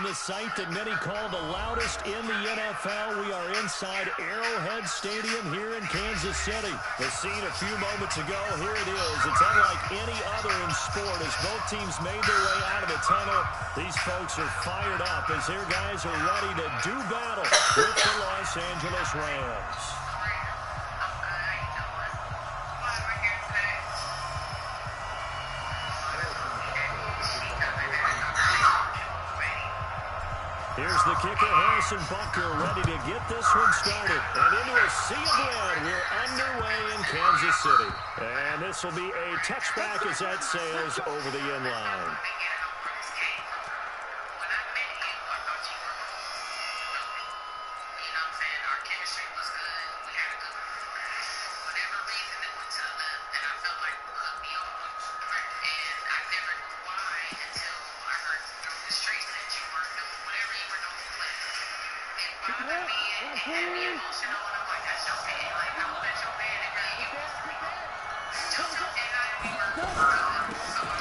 the site that many call the loudest in the NFL. We are inside Arrowhead Stadium here in Kansas City. The scene a few moments ago, here it is. It's unlike any other in sport as both teams made their way out of the tunnel. These folks are fired up as their guys are ready to do battle with the Los Angeles Rams. Here's the kicker, Harrison Butker, ready to get this one started. And into a sea of red, we're underway in Kansas City. And this will be a touchback as that sails over the end line.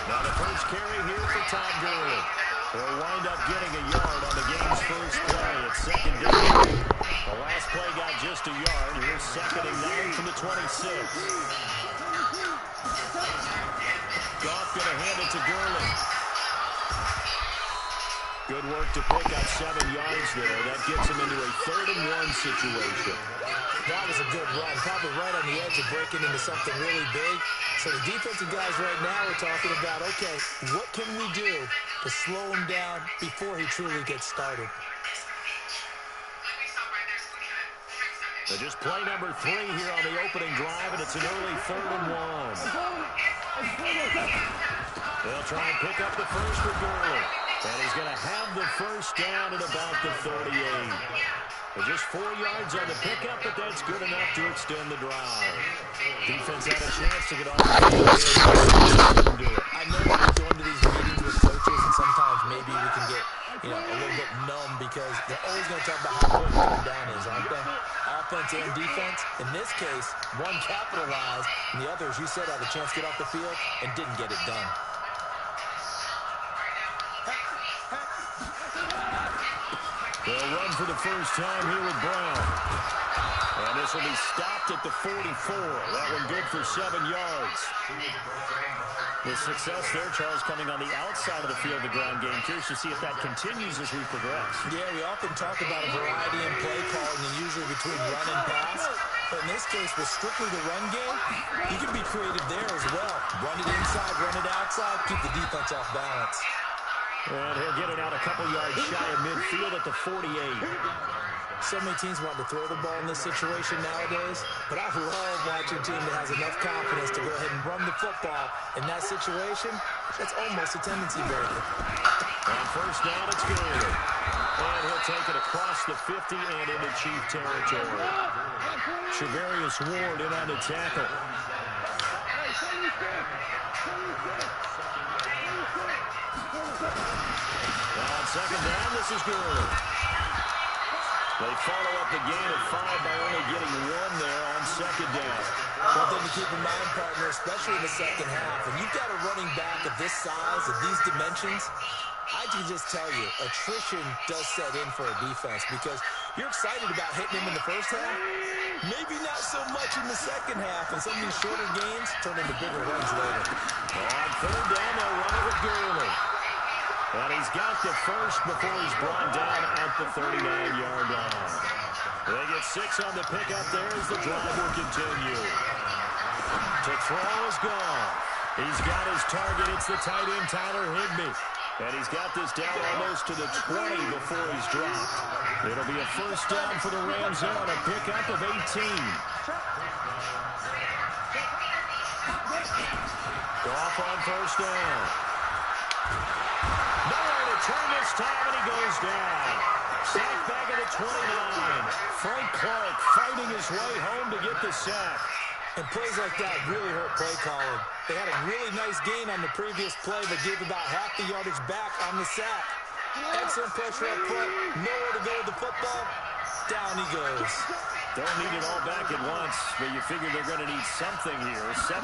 Now the first carry here for Todd Gurley. He'll wind up getting a yard on the game's first play. It's second down. The last play got just a yard. Here's 2nd and 9 from the 26. Goff going to hand it to Gurley. Good work to pick up 7 yards there. That gets him into a 3rd and 1 situation. That was a good run, probably right on the edge of breaking into something really big. So the defensive guys right now are talking about, okay, what can we do to slow him down before he truly gets started? So just play number 3 here on the opening drive, and it's an early 3rd and 1. They'll try and pick up the first for Gurley. And he's going to have the first down at about the 38. Just 4 yards on the pickup, but that's good enough to extend the drive. Defense had a chance to get off the field. I know when we go into these meetings with coaches, and sometimes maybe we can get, a little bit numb because they're always going to talk about how important third down is, aren't they? Offense and defense. In this case, one capitalized, and the other, as you said, had a chance to get off the field and didn't get it done. They'll run for the first time here with Brown. And this will be stopped at the 44. That one good for 7 yards. The success there, Charles, coming on the outside of the field, the ground game. Curious to see if that continues as we progress. Yeah, we often talk about a variety in play calling and usually between run and pass. But in this case, with strictly the run game, you can be creative there as well. Run it inside, run it outside, keep the defense off balance. And he'll get it out a couple yards shy of midfield at the 48. So many teams want to throw the ball in this situation nowadays, but I love watching a team that has enough confidence to go ahead and run the football. In that situation, that's almost a tendency breaker. On first down, it's Gurley. And he'll take it across the 50 and into Chief territory. Trevarius Ward in on the tackle. Now on second down, this is Gurley. They follow up the gain of 5 by only getting 1 there on second down. One thing to keep in mind, partner, especially in the second half, when you've got a running back of this size, of these dimensions, I can just tell you, attrition does set in for a defense because you're excited about hitting him in the first half, maybe not so much in the second half, and some of these shorter gains turn into bigger runs later. On third down, they'll run it with Gurley. And he's got the first before he's brought down at the 39-yard line. They get 6 on the pickup there as the drive will continue. To throw is gone. He's got his target. It's the tight end, Tyler Higbee. And he's got this down almost to the 20 before he's dropped. It'll be a first down for the Rams there on a pickup of 18. Goff on first down. Nowhere to turn this time, and he goes down. Sack back at the 29. Frank Clark fighting his way home to get the sack. And plays like that really hurt play calling. They had a really nice gain on the previous play, but gave about half the yardage back on the sack. Excellent pressure up front. Nowhere to go with the football. Down he goes. Don't need it all back at once, but you figure they're going to need something here. 17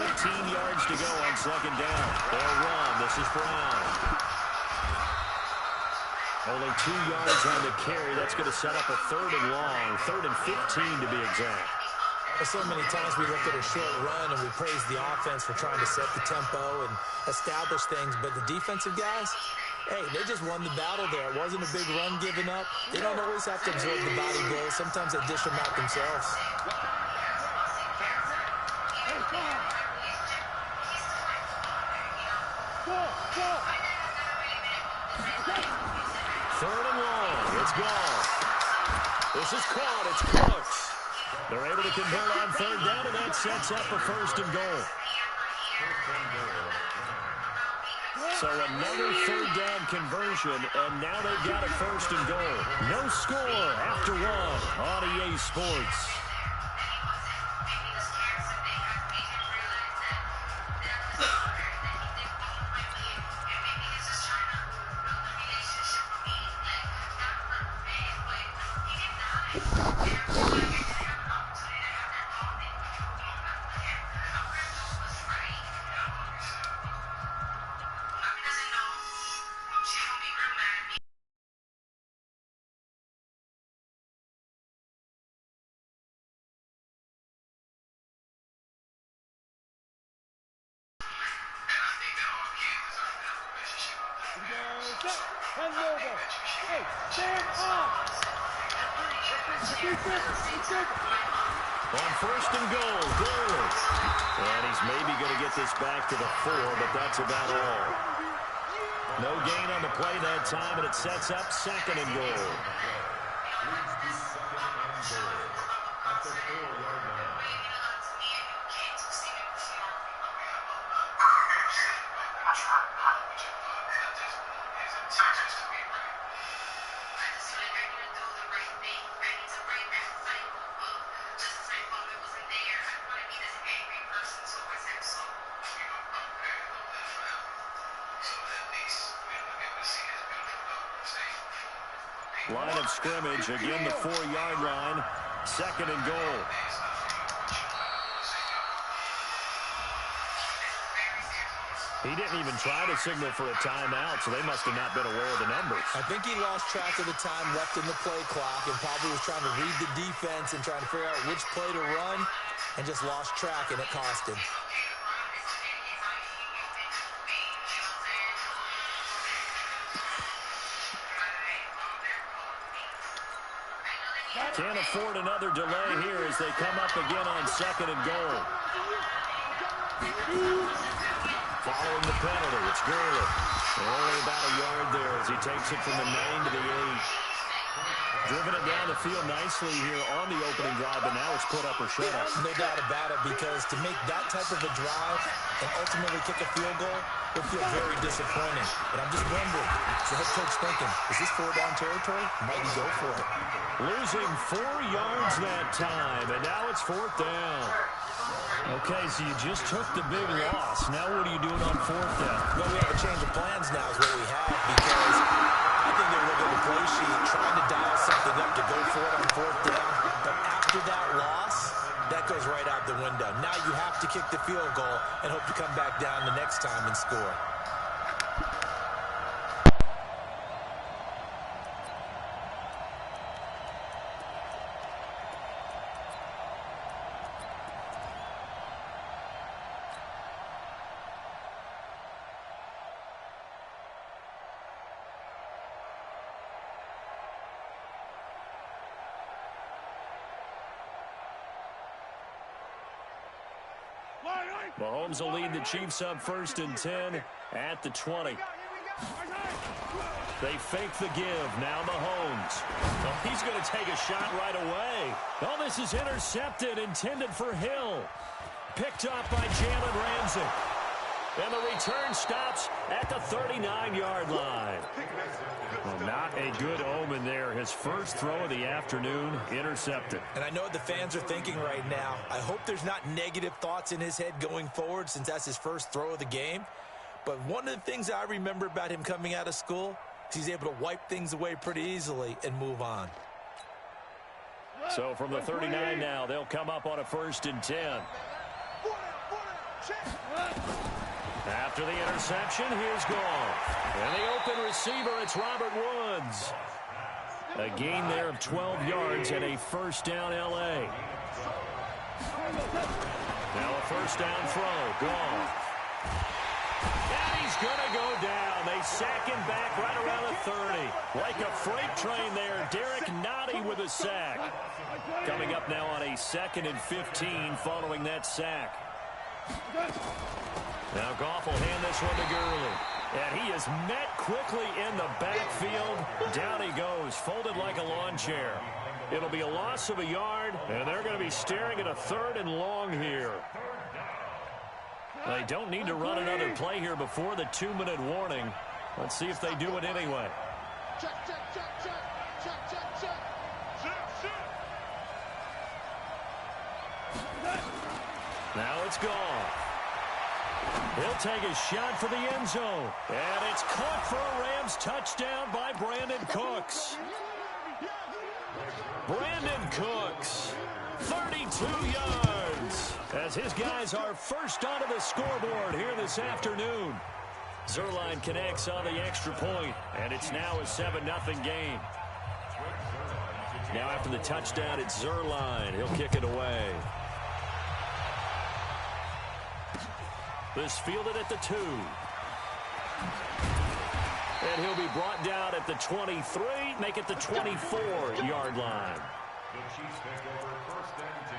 yards to go on second down. They'll run. This is Brown. Only 2 yards on the carry. That's going to set up a 3rd and long, 3rd and 15 to be exact. So many times we look at a short run and we praise the offense for trying to set the tempo and establish things, but the defensive guys, hey, they just won the battle there. It wasn't a big run given up. They don't always have to absorb the body blows. Sometimes they dish them out themselves. Third and long. It's gone. This is caught. It's Cooks. They're able to convert on 3rd down, and that sets up a 1st and goal. So another 3rd down conversion, and now they've got a 1st and goal. No score after 1 on EA Sports. On 1st and goal, Gurley. And he's maybe going to get this back to the 4, but that's about all. No gain on the play that time, and it sets up 2nd and goal. Line of scrimmage, again the 4-yard line, 2nd and goal. He didn't even try to signal for a timeout, so they must have not been aware of the numbers. I think he lost track of the time left in the play clock and probably was trying to read the defense and trying to figure out which play to run and just lost track, and it cost him. Can't afford another delay here as they come up again on 2nd and goal. Following the penalty, it's Gurley. Only about a yard there as he takes it from the 9 to the 8. Driven it down the field nicely here on the opening drive, but now it's put up or shut up. No doubt about it, because to make that type of a drive and ultimately kick a field goal would feel very disappointing. But I'm just wondering, is the head coach thinking, is this 4-down territory? Might he go for it? Losing 4 yards that time, and now it's 4th down. Okay, so you just took the big loss. Now what are you doing on 4th down? Well, we have a change of plans now is what we have, because I think they're looking at the play sheet, trying to dial something up to go for it on 4th down. But after that loss, that goes right out the window. Now you have to kick the field goal and hope to come back down the next time and score. Mahomes will lead the Chiefs up 1st and 10 at the 20. They fake the give. Now Mahomes. Oh, he's going to take a shot right away. Oh, this is intercepted, intended for Hill. Picked up by Jalen Ramsey. And the return stops at the 39-yard line. Well, not a good omen there. His first throw of the afternoon, intercepted. And I know what the fans are thinking right now. I hope there's not negative thoughts in his head going forward, since that's his first throw of the game. But one of the things I remember about him coming out of school is he's able to wipe things away pretty easily and move on. So from the 39 now, they'll come up on a 1st and 10. After the interception, here's Goff. And the open receiver, it's Robert Woods. A gain there of 12 yards and a first down L.A. Now a first down throw. Goff. And he's going to go down. They sack him back right around the 30. Like a freight train there. Derek Nottie with a sack. Coming up now on a 2nd and 15 following that sack. Now Goff will hand this one to Gurley. And he is met quickly in the backfield. Down he goes, folded like a lawn chair. It'll be a loss of a yard, and they're going to be staring at a 3rd and long here. They don't need to run another play here before the 2-minute warning. Let's see if they do it anyway. Now it's gone. He'll take a shot for the end zone. And it's caught for a Rams touchdown by Brandon Cooks. Brandon Cooks, 32 yards, as his guys are first onto the scoreboard here this afternoon. Zuerlein connects on the extra point, and it's now a 7-0 game. Now after the touchdown, it's Zuerlein. He'll kick it away. This fielded at the 2. And he'll be brought down at the 23, make it the 24-yard line. The Chiefs take over 1st and 10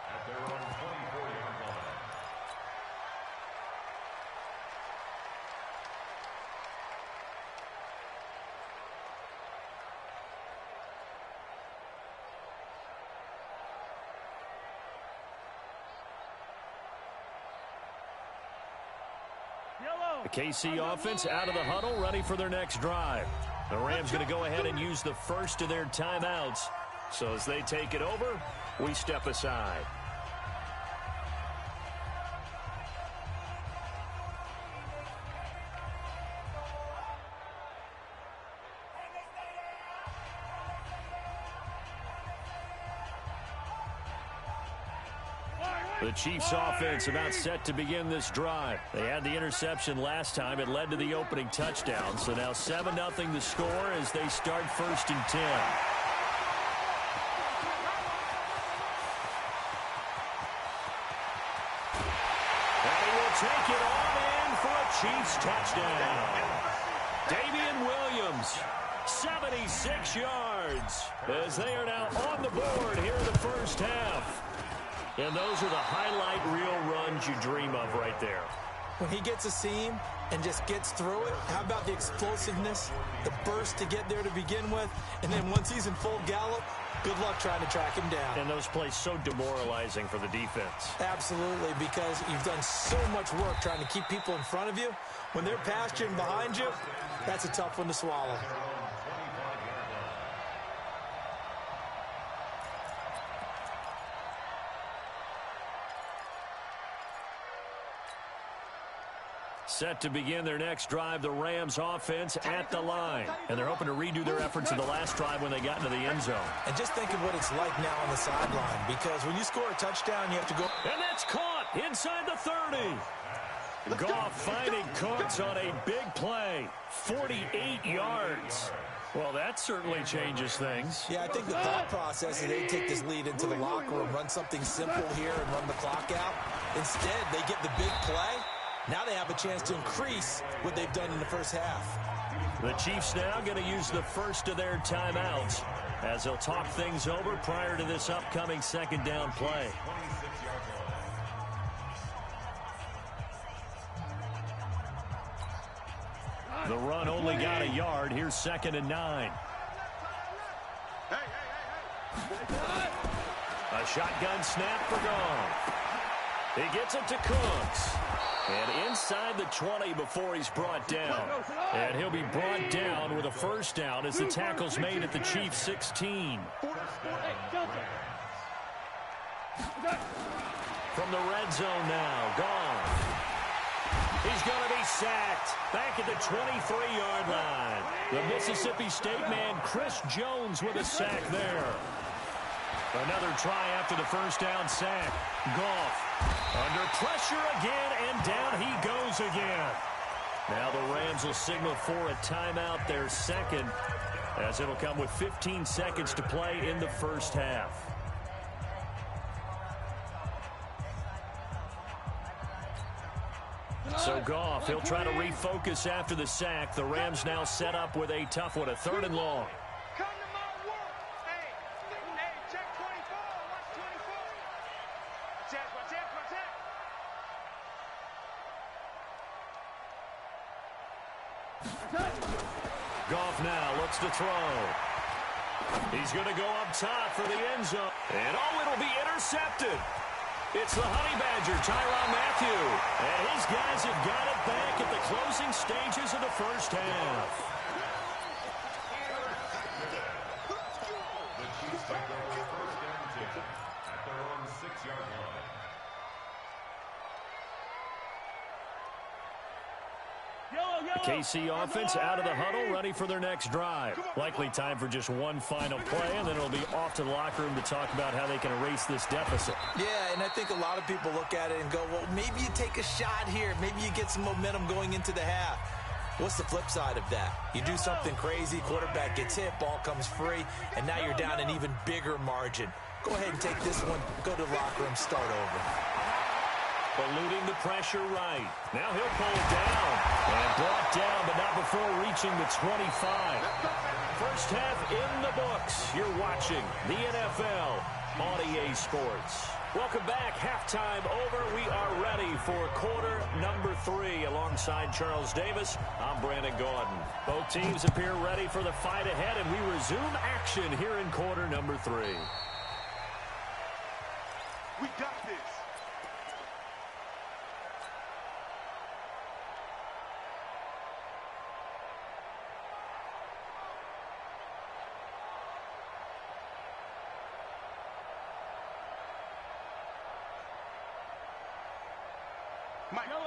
at their own 24-yard line. The KC offense out of the huddle, ready for their next drive. The Rams going to go ahead and use the first of their timeouts. So as they take it over, we step aside. The Chiefs offense about set to begin this drive. They had the interception last time. It led to the opening touchdown. So now 7-0 the score as they start 1st and 10. And he will take it on in for a Chiefs touchdown. Damian Williams, 76 yards, as they are now on the board here in the first half. And those are the highlight reel runs you dream of right there. When he gets a seam and just gets through it, how about the explosiveness, the burst to get there to begin with, and then once he's in full gallop, good luck trying to track him down. And those plays so demoralizing for the defense. Absolutely, because you've done so much work trying to keep people in front of you. When they're past you and behind you, that's a tough one to swallow. Set to begin their next drive, the Rams offense at the line. And they're hoping to redo their efforts in the last drive when they got into the end zone. And just think of what it's like now on the sideline, because when you score a touchdown, you have to go. And that's caught inside the 30. Goff finding Cooks on a big play, 48 yards. Well, that certainly changes things. Yeah, I think the thought process is they take this lead into the locker room, run something simple here and run the clock out. Instead, they get the big play. Now they have a chance to increase what they've done in the first half. The Chiefs now going to use the first of their timeouts as they'll talk things over prior to this upcoming 2nd down play. The run only got a yard. Here's 2nd and 9. A shotgun snap for Goff. He gets it to Cooks. And inside the 20 before he's brought down. And he'll be brought down with a first down as the tackle's made at the Chiefs' 16. From the red zone now, Goff. He's going to be sacked back at the 23-yard line. The Mississippi State man, Chris Jones, with a sack there. Another try after the first down sack. Goff Under pressure again, and down he goes again. Now the Rams will signal for a timeout, their second, as it'll come with 15 seconds to play in the first half. So Goff, he'll try to refocus after the sack. The Rams now set up with a tough one, a 3rd and long. Come to my work. Hey, check 24. Watch 24. Watch that. Goff now looks to throw. He's going to go up top for the end zone. And it'll be intercepted. It's the Honey Badger, Tyrann Mathieu. And his guys have got it back at the closing stages of the first half. The Chiefs take over 1st and 10 at their own 6-yard line. The KC offense out of the huddle, ready for their next drive. Likely time for just one final play, and then it'll be off to the locker room to talk about how they can erase this deficit. Yeah, and I think a lot of people look at it and go, well, maybe you take a shot here. Maybe you get some momentum going into the half. What's the flip side of that? You do something crazy, quarterback gets hit, ball comes free, and now you're down an even bigger margin. Go ahead and take this one, go to the locker room, start over. Eluding the pressure right. Now he'll pull it down. And brought down, but not before reaching the 25. First half in the books. You're watching the NFL on EA Sports. Welcome back. Halftime over. We are ready for quarter number 3. Alongside Charles Davis, I'm Brandon Gaudin. Both teams appear ready for the fight ahead, and we resume action here in quarter number 3. We got this.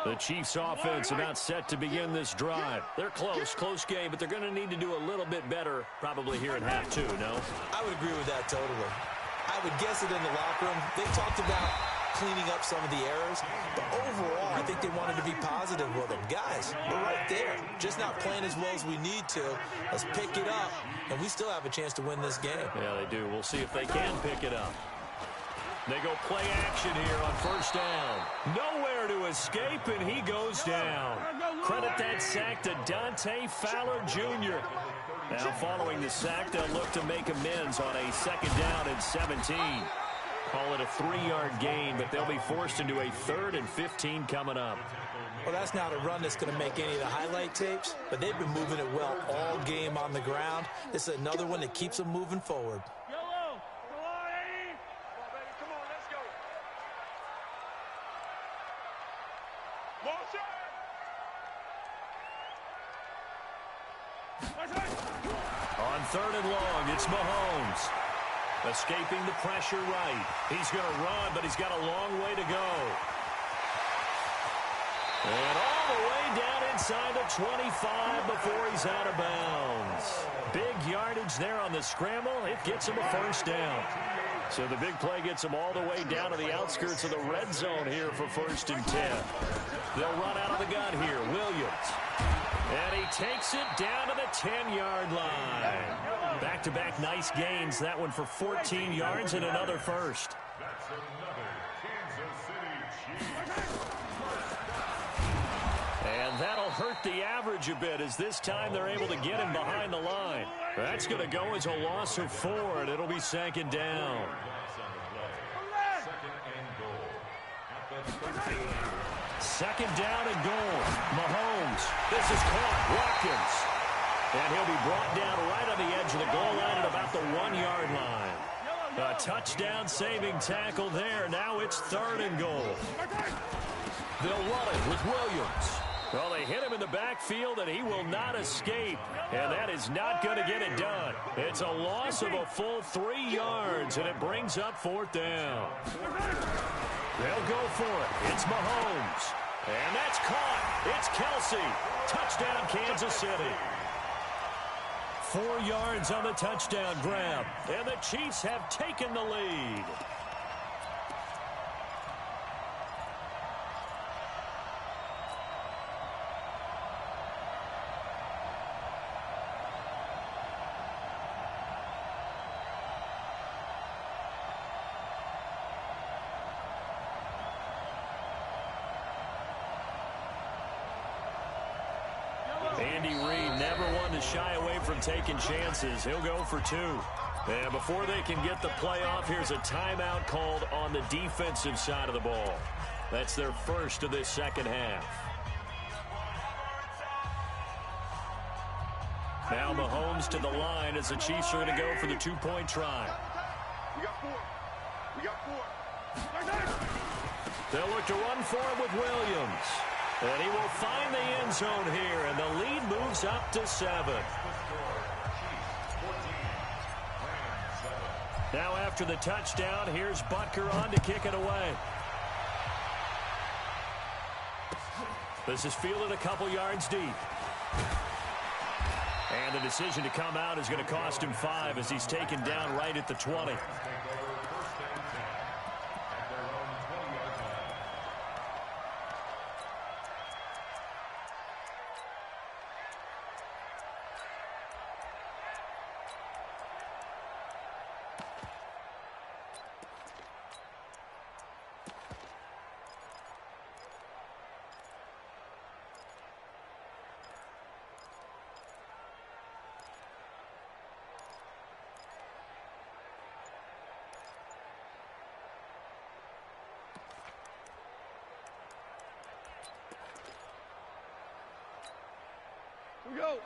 The Chiefs offense about set to begin this drive. They're close game, but they're going to need to do a little bit better probably here in half 2, no? I would agree with that totally. I would guess it in the locker room. They talked about cleaning up some of the errors, but overall, I think they wanted to be positive with them. Guys, we're right there. Just not playing as well as we need to. Let's pick it up, and we still have a chance to win this game. Yeah, they do. We'll see if they can pick it up. They go play action here on first down. Nowhere to escape, and he goes down. Credit that sack to Dante Fowler Jr. Now, following the sack, they'll look to make amends on a 2nd down and 17. Call it a 3-yard gain, but they'll be forced into a 3rd and 15 coming up. Well, that's not a run that's going to make any of the highlight tapes, but they've been moving it well all game on the ground. This is another one that keeps them moving forward. On 3rd and long, it's Mahomes. Escaping the pressure right. He's going to run, but he's got a long way to go. And all the way down inside the 25 before he's out of bounds. Big yardage there on the scramble. It gets him a 1st down. So the big play gets him all the way down to the outskirts of the red zone here for 1st and 10. They'll run out of the gun here. Williams. And he takes it down to the 10-yard line. Back-to-back nice gains. That one for 14 yards and another 1st. That's another Kansas City Chiefs. And that'll hurt the average a bit as this time they're able to get him behind the line. That's going to go as a loss of 4, and it'll be 2nd down. 2nd down and goal. Mahomes. This is caught. Watkins. And he'll be brought down right on the edge of the goal line at about the 1-yard line. A touchdown-saving tackle there. Now it's 3rd and goal. They'll run it with Williams. Well, they hit him in the backfield, and he will not escape. And that is not going to get it done. It's a loss of a full 3 yards, and it brings up 4th down. They'll go for it. It's Mahomes. And that's caught. It's Kelsey. Touchdown, Kansas City. 4 yards on the touchdown grab. And the Chiefs have taken the lead. to shy away from taking chances. He'll go for 2. And before they can get the play off, here's a timeout called on the defensive side of the ball. That's their first of this second half. Now Mahomes to the line as the Chiefs are going to go for the 2-point try. We got 4. We got 4. They'll look to run for it with Williams. And he will find the end zone here, and the lead moves up to 7. Now after the touchdown, here's Butker on to kick it away. This is fielded a couple yards deep. And the decision to come out is going to cost him 5 as he's taken down right at the 20.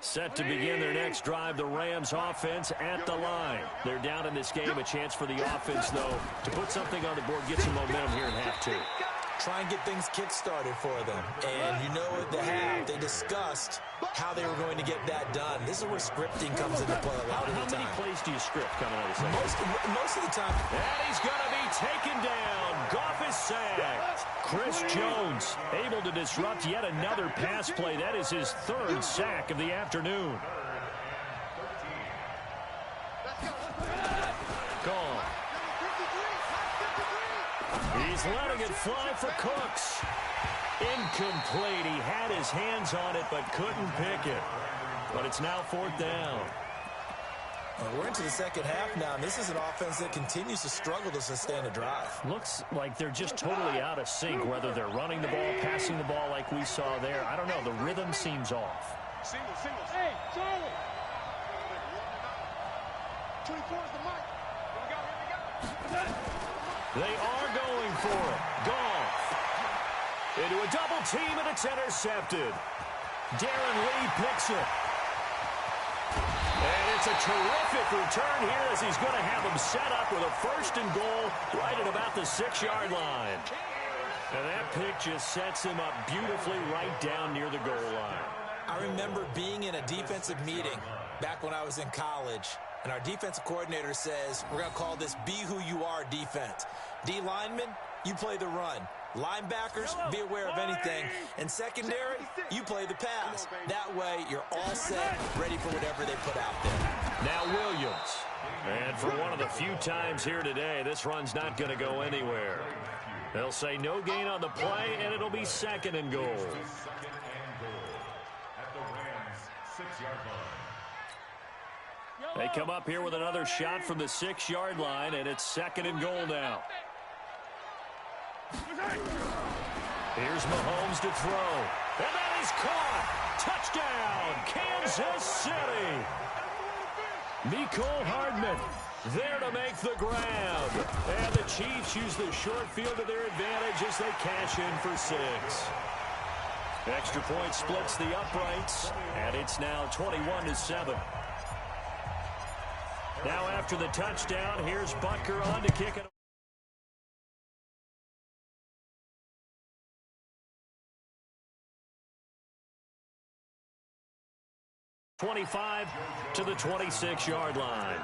Set to begin their next drive, the Rams offense at the line. They're down in this game. A chance for the offense, though, to put something on the board, get some momentum here in half 2. Try and get things kick-started for them. And you know at the half, they discussed how they were going to get that done. This is where scripting comes into play a lot of the time. How many plays do you script coming out of the second? Most of the time. And he's going to be taken down. Goff is sacked. Chris Jones able to disrupt yet another pass play. That is his 3rd sack of the afternoon. Gone. He's letting it fly for Cooks. Incomplete. He had his hands on it but couldn't pick it. But it's now 4th down. We're into the second half now, and this is an offense that continues to struggle to sustain a drive. Looks like they're just totally out of sync, whether they're running the ball, passing the ball like we saw there. I don't know. The rhythm seems off. Single. Hey, Charlie. 24 is the mic. Here we go. They are going for it. Goff into a double team, and it's intercepted. Darren Lee picks it. And it's a terrific return here as he's going to have him set up with a 1st and goal right at about the 6-yard line. And that pick just sets him up beautifully right down near the goal line. I remember being in a defensive meeting back when I was in college, and our defensive coordinator says, we're going to call this Be Who You Are defense. D linemen, you play the run. Linebackers, be aware of anything. And secondary, you play the pass. That way, you're all set, ready for whatever they put out there. Now Williams. And for one of the few times here today, this run's not going to go anywhere. They'll say no gain on the play, and it'll be 2nd and goal. They come up here with another shot from the 6-yard line, and it's 2nd and goal now. Here's Mahomes to throw. And that is caught. Touchdown, Kansas City. Mecole Hardman there to make the grab. And the Chiefs use the short field to their advantage as they cash in for 6. Extra point splits the uprights, and it's now 21-7. Now after the touchdown, here's Butker on to kick it. 25 to the 26-yard line.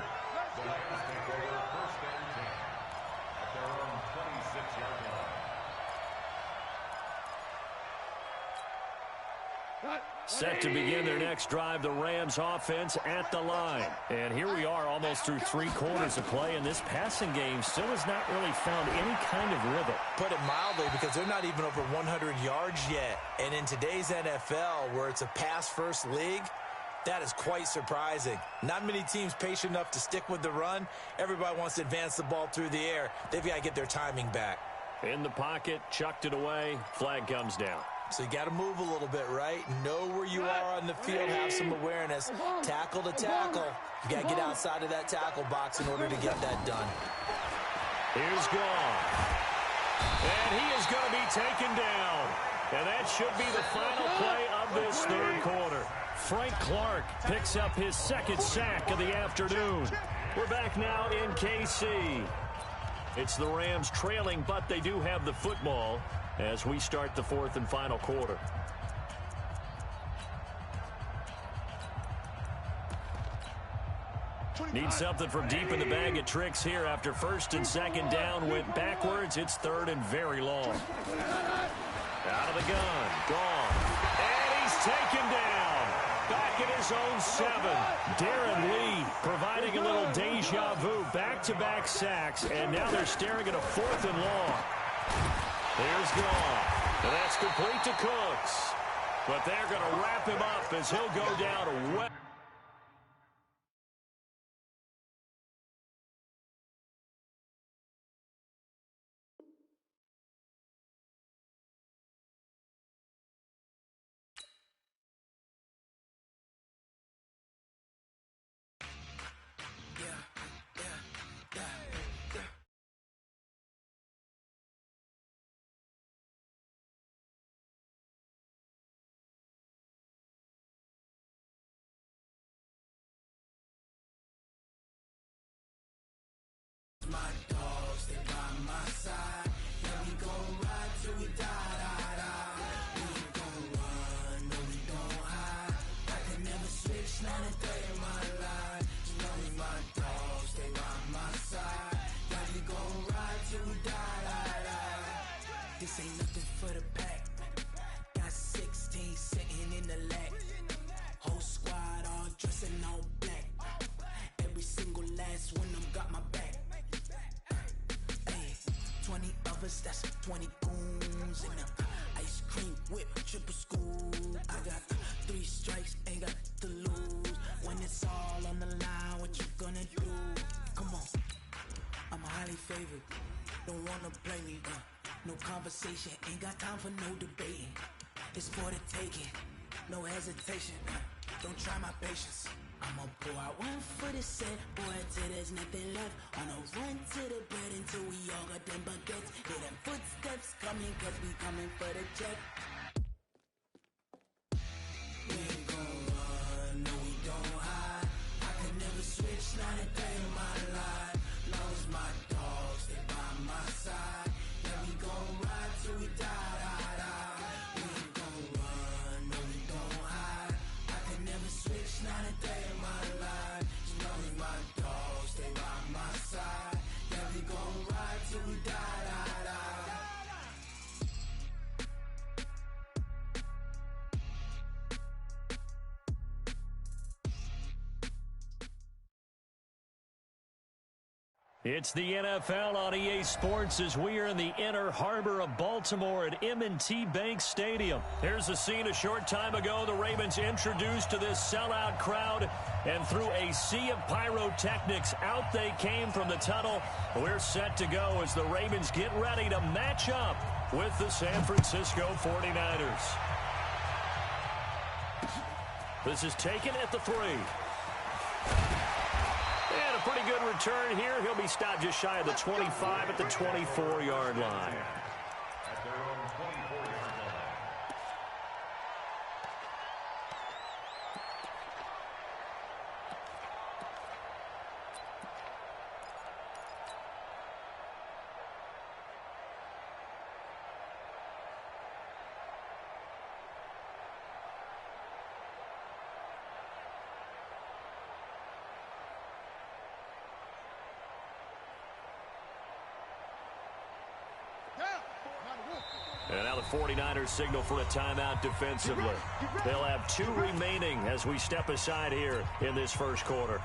Set to begin their next drive, the Rams offense at the line. And here we are almost through 3 quarters of play, and this passing game still has not really found any kind of rhythm. Put it mildly, because they're not even over 100 yards yet. And in today's NFL, where it's a pass-first league, that is quite surprising. Not many teams patient enough to stick with the run. Everybody wants to advance the ball through the air. They've got to get their timing back. In the pocket, chucked it away. Flag comes down. So you got to move a little bit, right? Know where you are on the field, have some awareness. Tackle to tackle. You got to get outside of that tackle box in order to get that done. Here's Gone. And he is going to be taken down. And that should be the final play of this third quarter. Frank Clark picks up his second sack of the afternoon. We're back now in KC. It's the Rams trailing, but they do have the football as we start the fourth and final quarter. Need something from deep in the bag of tricks here after first and second down went backwards. It's third and very long. Out of the gun. Gone. And he's taken down. Back at his own 7. Darren Lee providing a little deja vu. Back-to-back sacks. And now they're staring at a fourth and long. Here's Gone. And that's complete to Cooks. But they're going to wrap him up as he'll go down well. My dogs, they by my side. Yeah, we gon' ride till we die. We ain't gon' run, no, we don't hide. I can never switch, not a day in my life. You know we my dogs, they by my side. Yeah, we gon' ride till we die. This ain't nothing for the pack. Got 16 sitting in the lag. Whole squad all dressing all black. Every single last one of them got my back. 20 of us, that's 20 goons in them. Ice cream whip, triple scoop. I got 3 strikes, ain't got to lose. When it's all on the line, what you gonna do? Come on, I'm highly favored. Don't wanna play me, no conversation, ain't got time for no debating. It's for the taking, no hesitation. Don't try my patience. I'ma pour out one for the set, boy, till there's nothing left. On a run to the bed until we all got them baguettes. Hear them footsteps coming, cause we coming for the check. We ain't gon' run, no, we don't hide. I can never switch, not a day in my life. Long as my dogs, they by my side. Yeah, we gon' ride till we die. We ain't gon' run, no, we don't hide. I can never switch, not a day in my life. You know we my dogs, they by my side. Yeah, we gon' ride till we die. It's the NFL on EA Sports as we are in the inner harbor of Baltimore at M&T Bank Stadium. Here's a scene a short time ago. The Ravens introduced to this sellout crowd, and through a sea of pyrotechnics, out they came from the tunnel. We're set to go as the Ravens get ready to match up with the San Francisco 49ers. This is taken at the 3. And a pretty good return here. He'll be stopped just shy of the 25 at the 24-yard line. At their own 24-yard line. And now the 49ers signal for a timeout defensively. They'll have 2 remaining as we step aside here in this first quarter.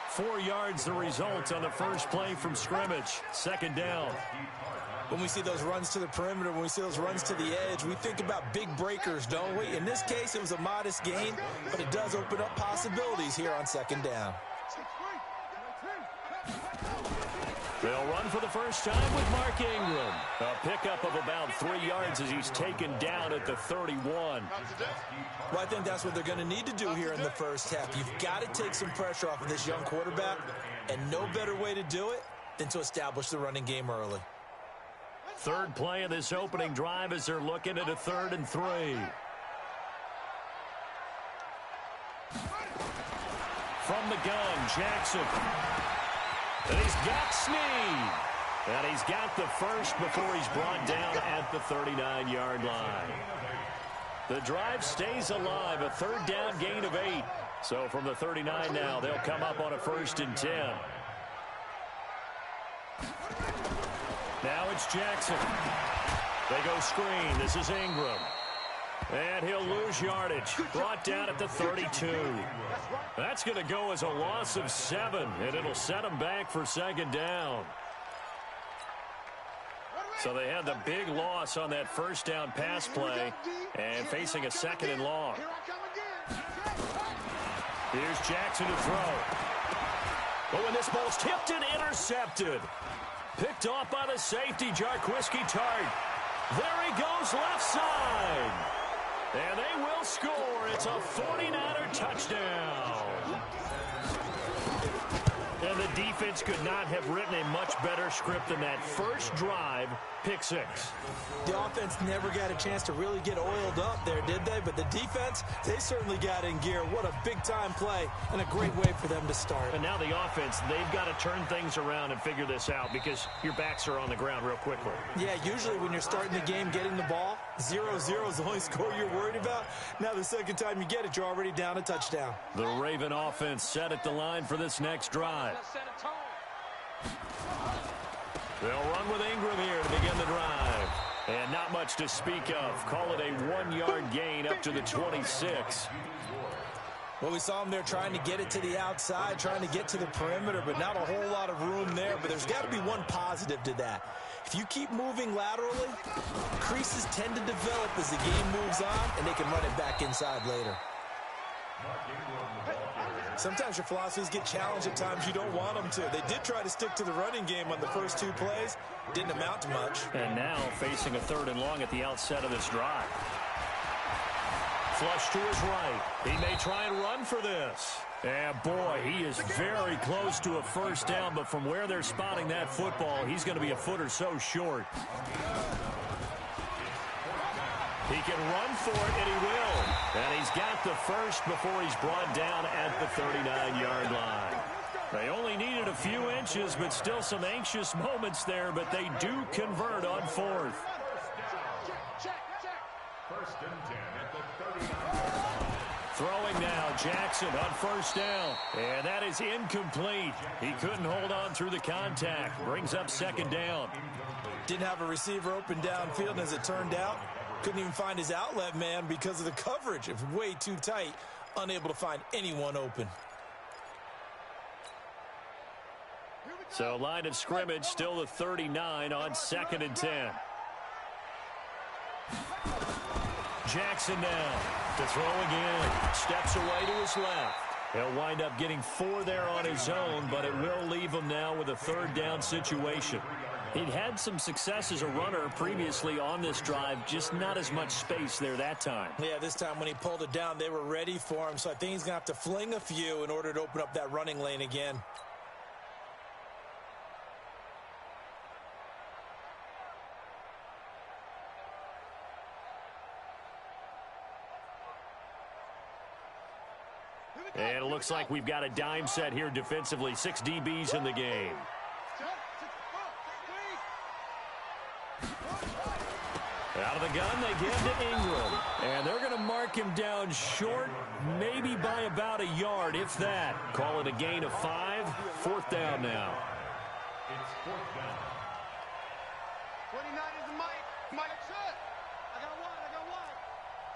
4 yards the result on the first play from scrimmage. Second down. When we see those runs to the perimeter, when we see those runs to the edge, we think about big breakers, don't we? In this case, it was a modest gain, but it does open up possibilities here on second down. They'll run for the first time with Mark Ingram. A pickup of about 3 yards as he's taken down at the 31. Well, I think that's what they're going to need to do here in the first half. You've got to take some pressure off of this young quarterback, and no better way to do it than to establish the running game early. Third play of this opening drive as they're looking at a 3rd and 3. From the gun, Jackson. And he's got Snead. And he's got the first before he's brought down at the 39-yard line. The drive stays alive, a 3rd down gain of 8. So from the 39 now, they'll come up on a 1st and 10. Now it's Jackson. They go screen. This is Ingram. And he'll lose yardage. Brought down at the 32. That's going to go as a loss of 7, and it'll set him back for second down. So they had the big loss on that first down pass play and facing a 2nd and long. Here's Jackson to throw. Oh, and this ball's tipped and intercepted. Picked off by the safety, Jarquiski Tart. There he goes left side. And they will score. It's a 49er touchdown. And the defense could not have written a much better script than that first drive, pick 6. The offense never got a chance to really get oiled up there, did they? But the defense, they certainly got in gear. What a big-time play and a great way for them to start. And now the offense, they've got to turn things around and figure this out because your backs are on the ground real quickly. Yeah, usually when you're starting the game getting the ball, 0-0 is the only score you're worried about. Now the second time you get it, you're already down a touchdown. The Raven offense set at the line for this next drive. They'll run with Ingram here to begin the drive. And not much to speak of. Call it a 1-yard gain up to the 26. Well, we saw him there trying to get it to the outside, trying to get to the perimeter, but not a whole lot of room there. But there's got to be one positive to that. If you keep moving laterally, creases tend to develop as the game moves on, and they can run it back inside later. Sometimes your philosophies get challenged at times you don't want them to. They did try to stick to the running game on the first 2 plays. Didn't amount to much. And now facing a 3rd and long at the outset of this drive. Flush to his right. He may try and run for this. And boy, he is very close to a first down, but from where they're spotting that football, he's going to be a foot or so short. He can run for it, and he will. And he's got the first before he's brought down at the 39-yard line. They only needed a few inches, but still some anxious moments there, but they do convert on 4th. First and 10 at the 39. Throwing now, Jackson on first down. And that is incomplete. He couldn't hold on through the contact. Brings up second down. Didn't have a receiver open downfield, as it turned out. Couldn't even find his outlet man because of the coverage. It was way too tight. Unable to find anyone open. So line of scrimmage still the 39 on 2nd and 10. Jackson now to throw again. Steps away to his left. He'll wind up getting 4 there on his own, but it will leave him now with a 3rd down situation. He'd had some success as a runner previously on this drive, just not as much space there that time. Yeah, this time when he pulled it down, they were ready for him, so I think he's going to have to fling a few in order to open up that running lane again. And it looks like we've got a dime set here defensively. 6 DBs in the game. Out of the gun, they give to Ingram. And they're going to mark him down short, maybe by about a yard, if that. Call it a gain of 5. 4th down now. It's 4th down. 29 is the mic. Mike, shut. I got one.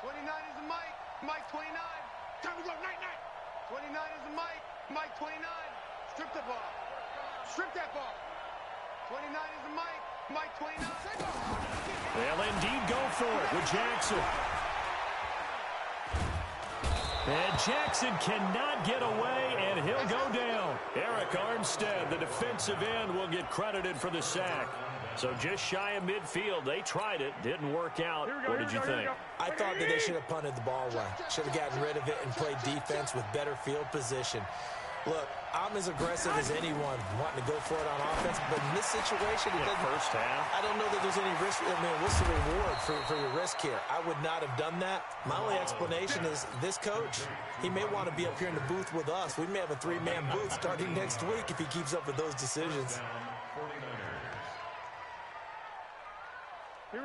29 is the mic. Mike 29. Time to go. Night. 29 is the Mike. Mike 29. Strip the ball. Strip that ball. 29 is the Mike. Mike 29. They'll indeed go for it with Jackson. And Jackson cannot get away, and he'll go down. Eric Armstead, the defensive end, will get credited for the sack. So just shy of midfield. They tried it. Didn't work out. What did you think? I thought that they should have punted the ball away. Should have gotten rid of it and played defense with better field position. Look, I'm as aggressive as anyone wanting to go for it on offense, but in this situation, it doesn't. First half. I don't know that there's any risk. I mean, what's the reward for your risk here? I would not have done that. My only explanation is this coach, he may want to be up here in the booth with us. We may have a three-man booth starting next week if he keeps up with those decisions.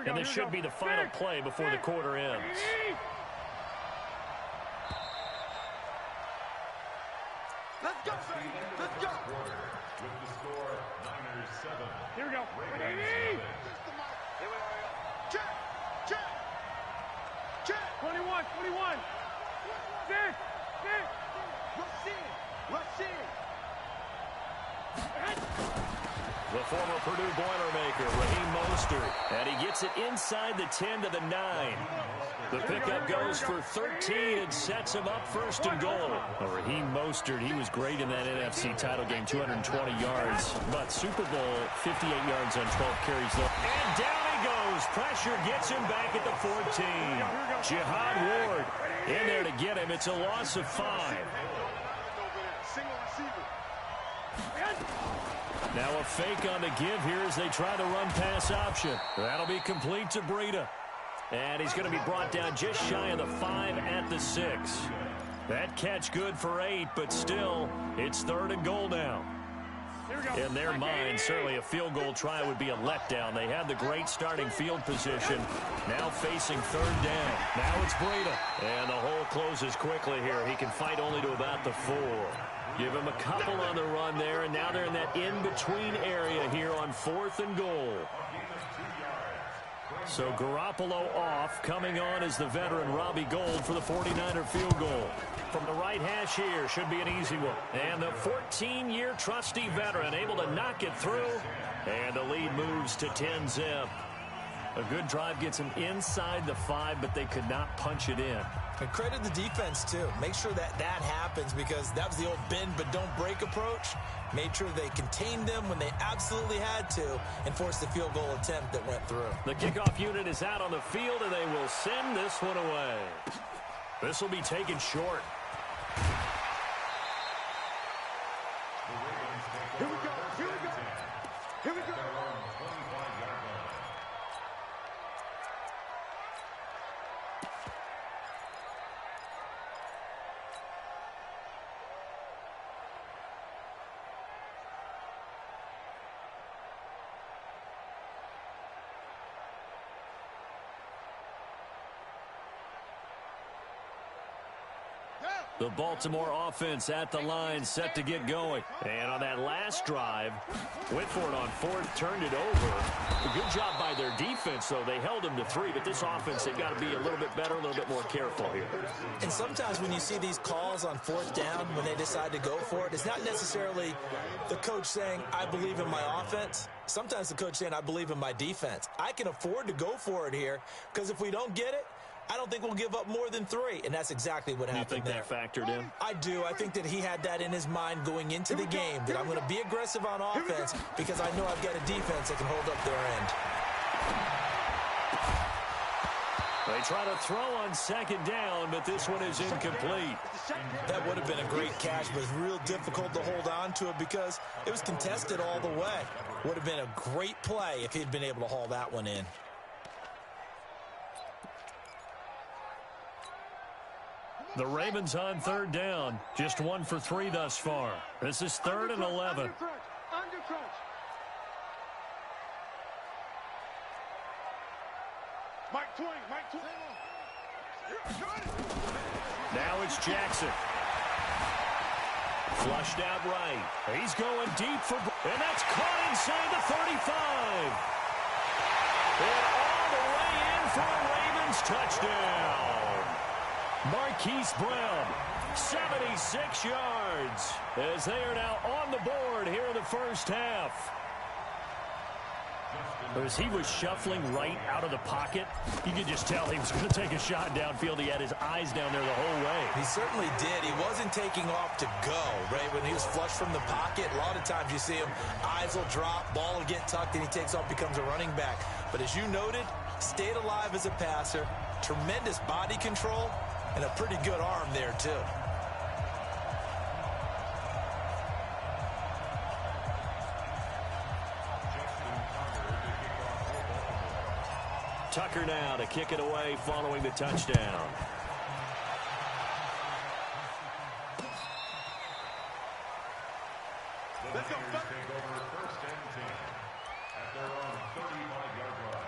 And this should be the final play before the quarter ends. Let's go. Let's go. With the score, Niners 7. Here we go. Here we are. Check. 21. Six. Rush in. The former Purdue Boilermaker, Raheem Mostert, and he gets it inside the 10 to the 9. The pickup goes for 13 and sets him up first and goal. Well, Raheem Mostert, he was great in that NFC title game, 220 yards. But Super Bowl, 58 yards on 12 carries. And down he goes. Pressure gets him back at the 14. Jihad Ward in there to get him. It's a loss of 5. Single receiver. Now a fake on the give here as they try the run-pass option. That'll be complete to Breida. And he's going to be brought down just shy of the 5 at the 6. That catch good for 8, but still, it's 3rd and goal now. In their mind, certainly a field goal try would be a letdown. They had the great starting field position. Now facing 3rd down. Now it's Breida. And the hole closes quickly here. He can fight only to about the 4. Give him a couple on the run there, and now they're in that in-between area here on 4th and goal. So Garoppolo off. Coming on is the veteran Robbie Gould for the 49er field goal. From the right hash here, should be an easy one. And the 14-year trusty veteran able to knock it through. And the lead moves to 10-zip. A good drive gets him inside the 5, but they could not punch it in. And credit the defense, too. Make sure that happens because that was the old bend but don't break approach. Made sure they contained them when they absolutely had to and forced the field goal attempt that went through. The kickoff unit is out on the field, and they will send this one away. This will be taken short. Here we go. The Baltimore offense at the line, set to get going. And on that last drive, went for it on 4th, turned it over. A good job by their defense, though. They held them to 3, but this offense, they've got to be a little bit better, a little bit more careful here. And sometimes when you see these calls on 4th down, when they decide to go for it, it's not necessarily the coach saying, I believe in my offense. Sometimes the coach saying, I believe in my defense. I can afford to go for it here because if we don't get it, I don't think we'll give up more than 3, and that's exactly what happened there. You think that factored in? I do. I think that he had that in his mind going into the game, that I'm going to be aggressive on offense because I know I've got a defense that can hold up their end. They try to throw on 2nd down, but this one is incomplete. That would have been a great catch, but it's real difficult to hold on to it because it was contested all the way. Would have been a great play if he'd been able to haul that one in. The Ravens on 3rd down. Just 1 for 3 thus far. This is 3rd and 11. Under crunch. Mike 20. Now it's Jackson. Flushed out right. He's going deep for... And that's caught inside the 35. And all the way in for a Ravens touchdown. Marquise Brown, 76 yards, as they are now on the board here in the first half. As he was shuffling right out of the pocket, you could just tell he was going to take a shot downfield. He had his eyes down there the whole way. He certainly did. He wasn't taking off to go, right? When he was flush from the pocket, a lot of times you see him, eyes will drop, ball will get tucked, and he takes off, becomes a running back. But as you noted, stayed alive as a passer, tremendous body control, and a pretty good arm there, too. Tucker now to kick it away following the touchdown. The Niners take over first and 10 at their own 35-yard line.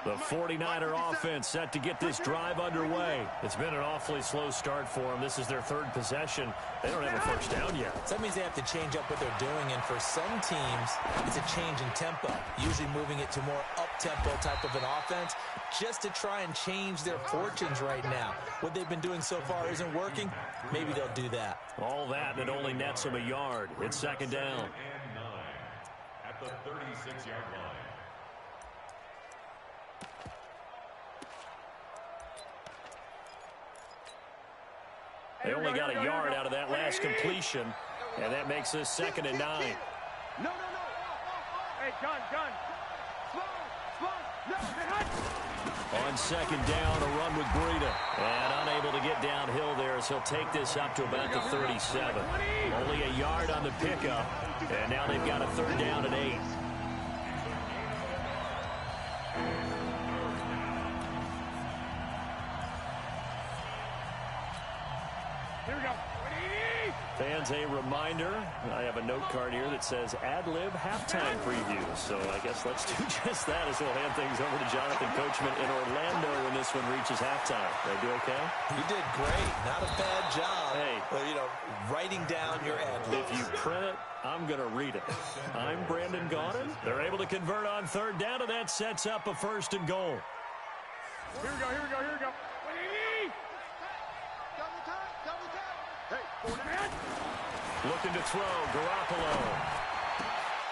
The 49er offense set to get this drive underway. It's been an awfully slow start for them. This is their third possession. They don't have a first down yet. So that means they have to change up what they're doing, and for some teams, it's a change in tempo, usually moving it to more up-tempo type of an offense, just to try and change their fortunes right now. What they've been doing so far isn't working. Maybe they'll do that. All that, and it only nets them a yard. It's second down. And 9 at the 36-yard line. They only got a yard out of that last completion, and that makes this second and 9. No. Hey, John. Slow. No. On second down, a run with Breida. And unable to get downhill there as he'll take this up to about the 37. Only a yard on the pickup, and now they've got a third down and 8. Here we go. Fans, a reminder, I have a note card here that says ad-lib halftime preview. So I guess let's do just that as we'll hand things over to Jonathan Coachman in Orlando when this one reaches halftime. They do okay? You did great. Not a bad job. Hey. Well, writing down your ad-libs. If you print it, I'm going to read it. I'm Brandon Gaudin. They're able to convert on third down, and that sets up a first and goal. Here we go. Hey, 40 man. Looking to throw, Garoppolo.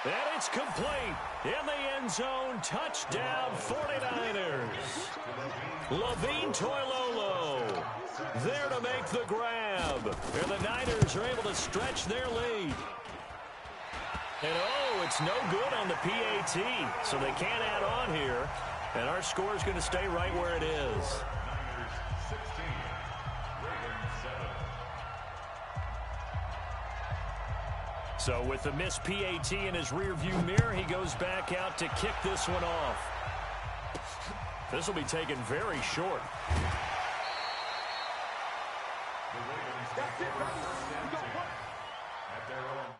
And it's complete. In the end zone, touchdown 49ers. Levine Toilolo there to make the grab. And the Niners are able to stretch their lead. And it's no good on the PAT, so they can't add on here. And our score is going to stay right where it is. So with the missed PAT in his rearview mirror, he goes back out to kick this one off. This will be taken very short. That's it, baby. At their own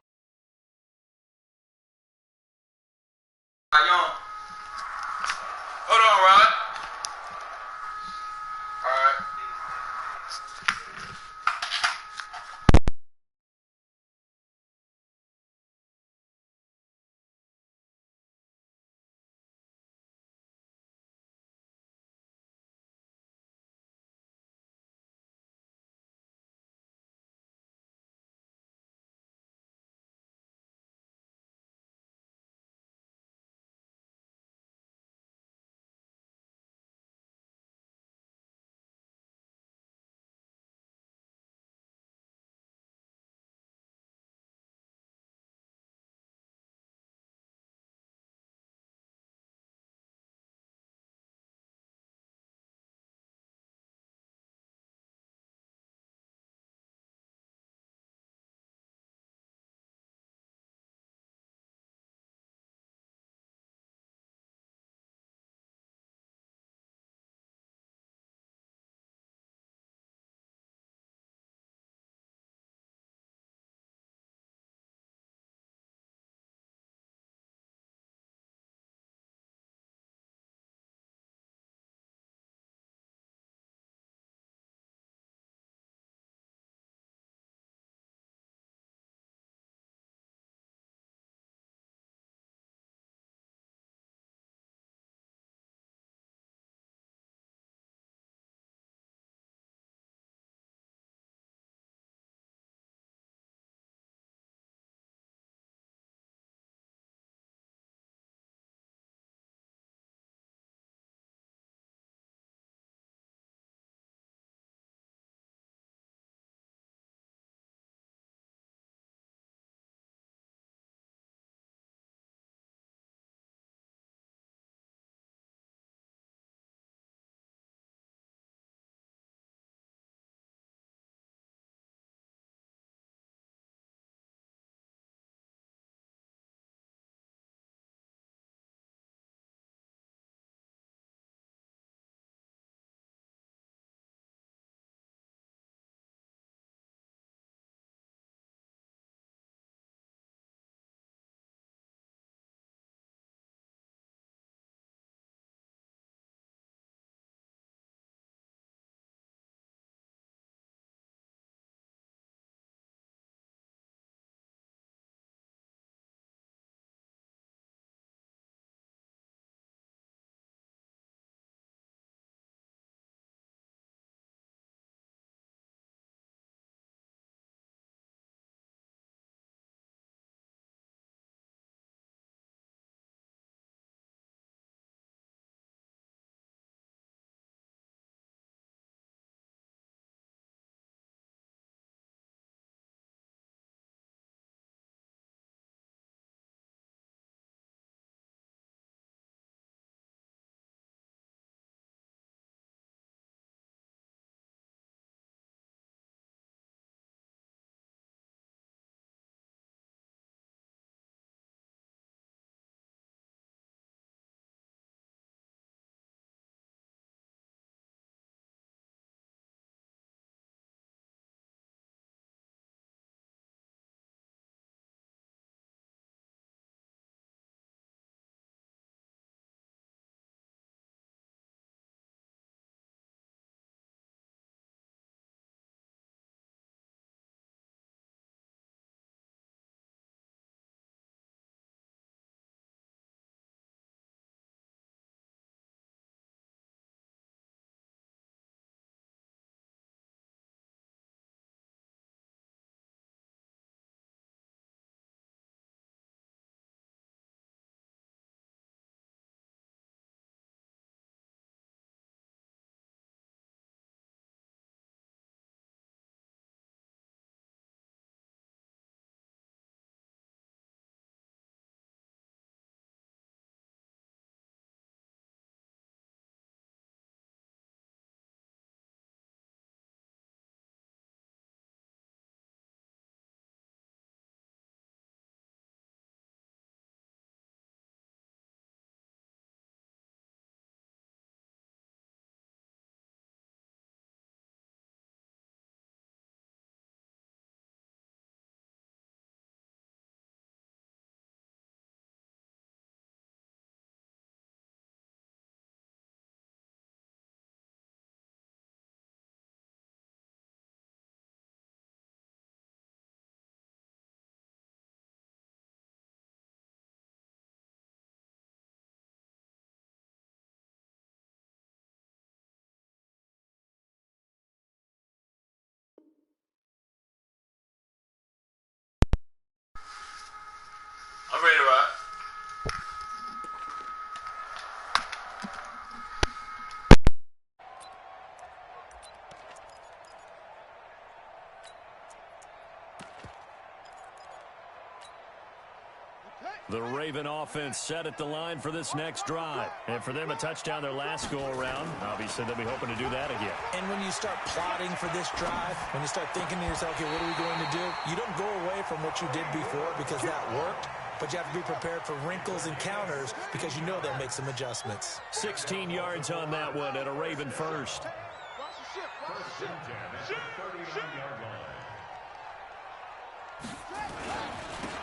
The Raven offense set at the line for this next drive. And for them, a touchdown their last go-around. Obviously, they'll be hoping to do that again. And when you start plotting for this drive, when you start thinking to yourself, okay, what are we going to do? You don't go away from what you did before because that worked. But you have to be prepared for wrinkles and counters because you know they'll make some adjustments. 16 yards on that one at a Raven first.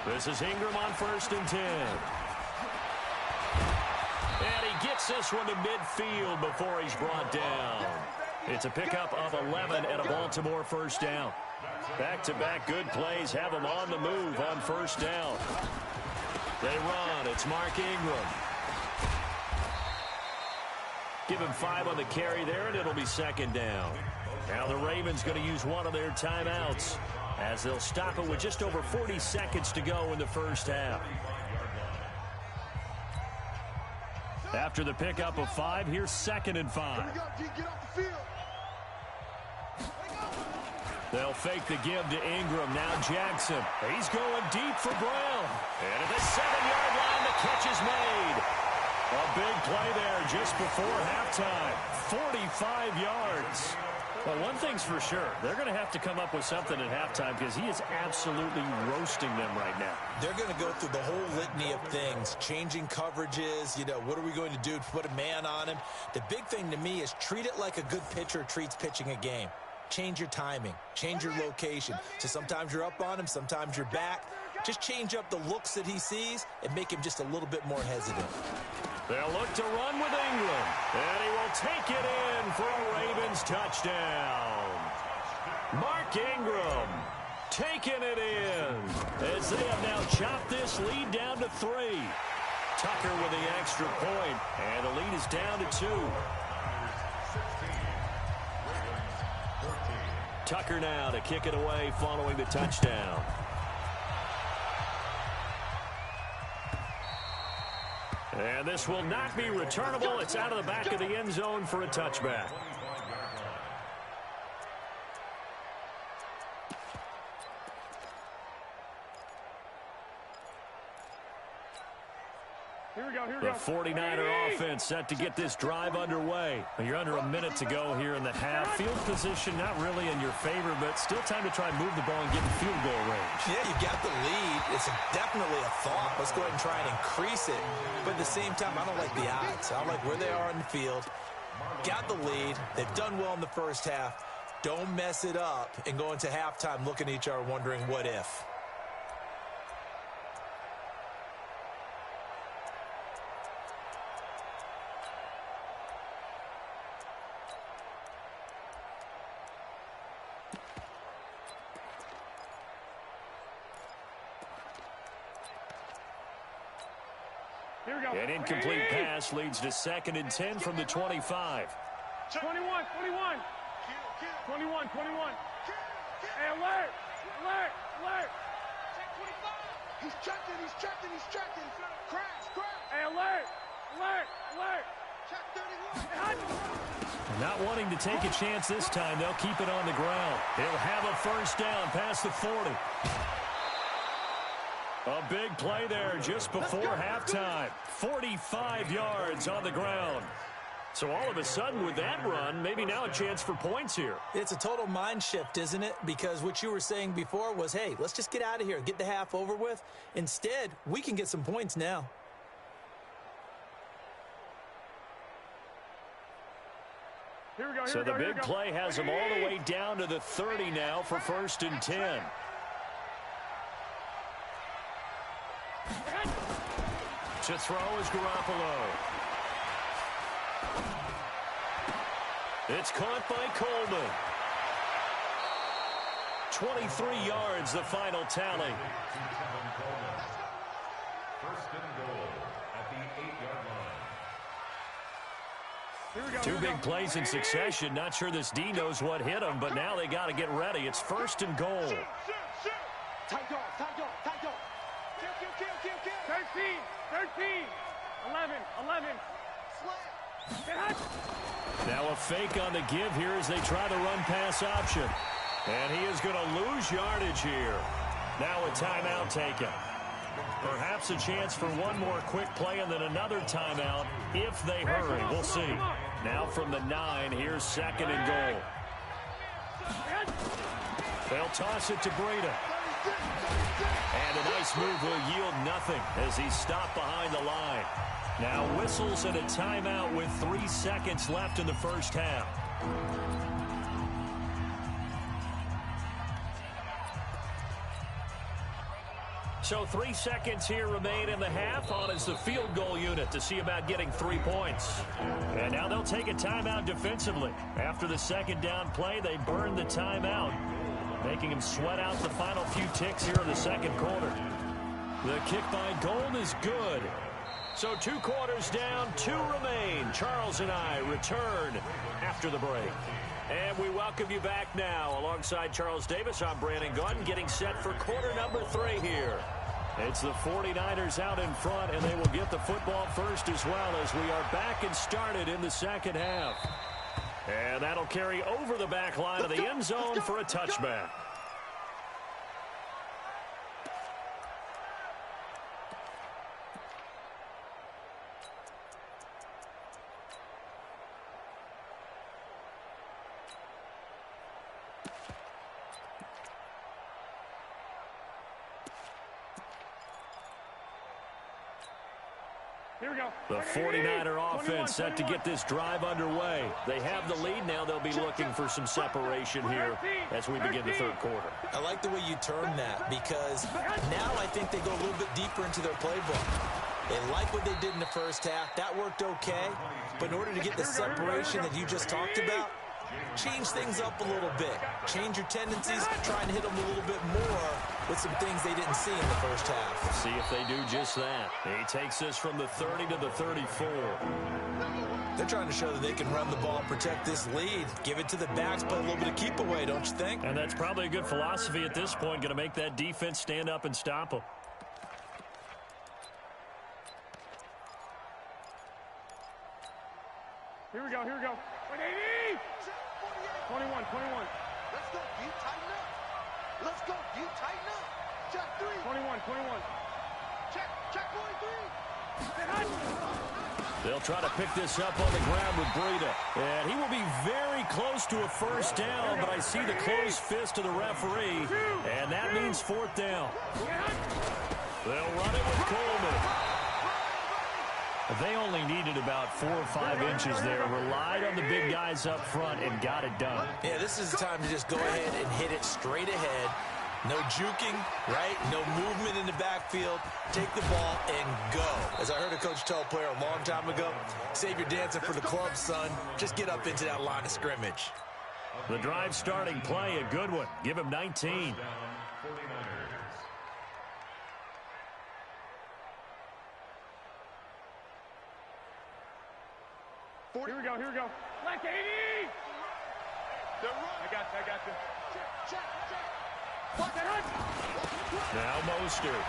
This is Ingram on 1st and 10. And he gets this one to midfield before he's brought down. It's a pickup of 11 at a Baltimore first down. Back-to-back good plays have him on the move on 1st down. They run. It's Mark Ingram. Give him 5 on the carry there, and it'll be 2nd down. Now the Ravens going to use one of their timeouts as they'll stop it with just over 40 seconds to go in the first half. After the pickup of 5, here's 2nd and 5. They'll fake the give to Ingram. Now Jackson. He's going deep for Brown. And at the 7-yard line, the catch is made. A big play there just before halftime. 45 yards. Well, one thing's for sure. They're going to have to come up with something at halftime because he is absolutely roasting them right now. They're going to go through the whole litany of things, changing coverages, what are we going to do to put a man on him? The big thing to me is treat it like a good pitcher treats pitching a game. Change your timing, change your location. So sometimes you're up on him, sometimes you're back. Just change up the looks that he sees and make him just a little bit more hesitant. They'll look to run with Ingram, and he will take it in for a Ravens touchdown. Mark Ingram taking it in as they have now chopped this lead down to 3. Tucker with the extra point, and the lead is down to 2. Tucker now to kick it away following the touchdown. And this will not be returnable. It's out of the back of the end zone for a touchback. The 49er offense set to get this drive underway. You're under a minute to go here in the half. Field position not really in your favor, but still time to try and move the ball and get in field goal range. Yeah, you got the lead. It's definitely a thought. Let's go ahead and try and increase it. But at the same time, I don't like the odds. I don't like where they are in the field. Got the lead. They've done well in the first half. Don't mess it up and go into halftime looking at each other wondering what if. An incomplete pass leads to 2nd and 10 from the 25. 21. Hey, alert! He's checking. Crash. Hey, alert! Check 31. Not wanting to take a chance this time, they'll keep it on the ground. He'll have a first down past the 40. A big play there just before halftime. 45 yards on the ground. So all of a sudden with that run, maybe now a chance for points here. It's a total mind shift, isn't it? Because what you were saying before was, hey, let's just get out of here, get the half over with. Instead, we can get some points now. So the big play has them all the way down to the 30 now for 1st and 10. To throw is Garoppolo. It's caught by Coleman. 23 yards, the final tally. 1st and goal at the 8-yard line. Two big plays in succession. Not sure this D knows what hit him, but now they got to get ready. It's 1st and goal. Tight dog. 13. 11. Now a fake on the give here as they try the run-pass option. And he is going to lose yardage here. Now a timeout taken. Perhaps a chance for one more quick play and then another timeout if they hurry. We'll see. Now from the 9, here's 2nd and goal. They'll toss it to Breida. And a nice move will yield nothing as he's stopped behind the line. Now whistles and a timeout with 3 seconds left in the first half. So 3 seconds here remain in the half. On is the field goal unit to see about getting 3 points. And now they'll take a timeout defensively. After the second down play, they burn the timeout, making him sweat out the final few ticks here in the second quarter. The kick by Gold is good. So 2 quarters down, 2 remain. Charles and I return after the break. And we welcome you back now. Alongside Charles Davis, I'm Brandon Gaudin, getting set for quarter number 3 here. It's the 49ers out in front, and they will get the football first as well as we are back and started in the second half. And that'll carry over the back line of the end zone for a touchback. The 49er offense set to get this drive underway. They have the lead. Now they'll be looking for some separation here as we begin the third quarter. I like the way you term that because now I think they go a little bit deeper into their playbook. They like what they did in the first half. That worked okay. But in order to get the separation that you just talked about, change things up a little bit. Change your tendencies, try and hit them a little bit more with some things they didn't see in the first half. See if they do just that. He takes this from the 30 to the 34. They're trying to show that they can run the ball, protect this lead, give it to the backs, play a little bit of keep away, don't you think? And that's probably a good philosophy at this point, going to make that defense stand up and stop them. Here we go, here we go. 180! 21, 21. Let's go, D, tighten up. Let's go, D, tighten up. Check 3. 21, 21. Check 43. They'll try to pick this up on the ground with Breida. And he will be very close to a first down, but I see the closed fist of the referee, and that means 4th down. They'll run it with Coleman. They only needed about 4 or 5 inches there, relied on the big guys up front, and got it done. Yeah, this is the time to just go ahead and hit it straight ahead. No juking, right? No movement in the backfield. Take the ball and go. As I heard a coach tell a player a long time ago, save your dancing for the club, son. Just get up into that line of scrimmage. The drive starting play, a good one. Give him 19. Here we go, here we go. Black 80! I got you. Check. Now Mostert.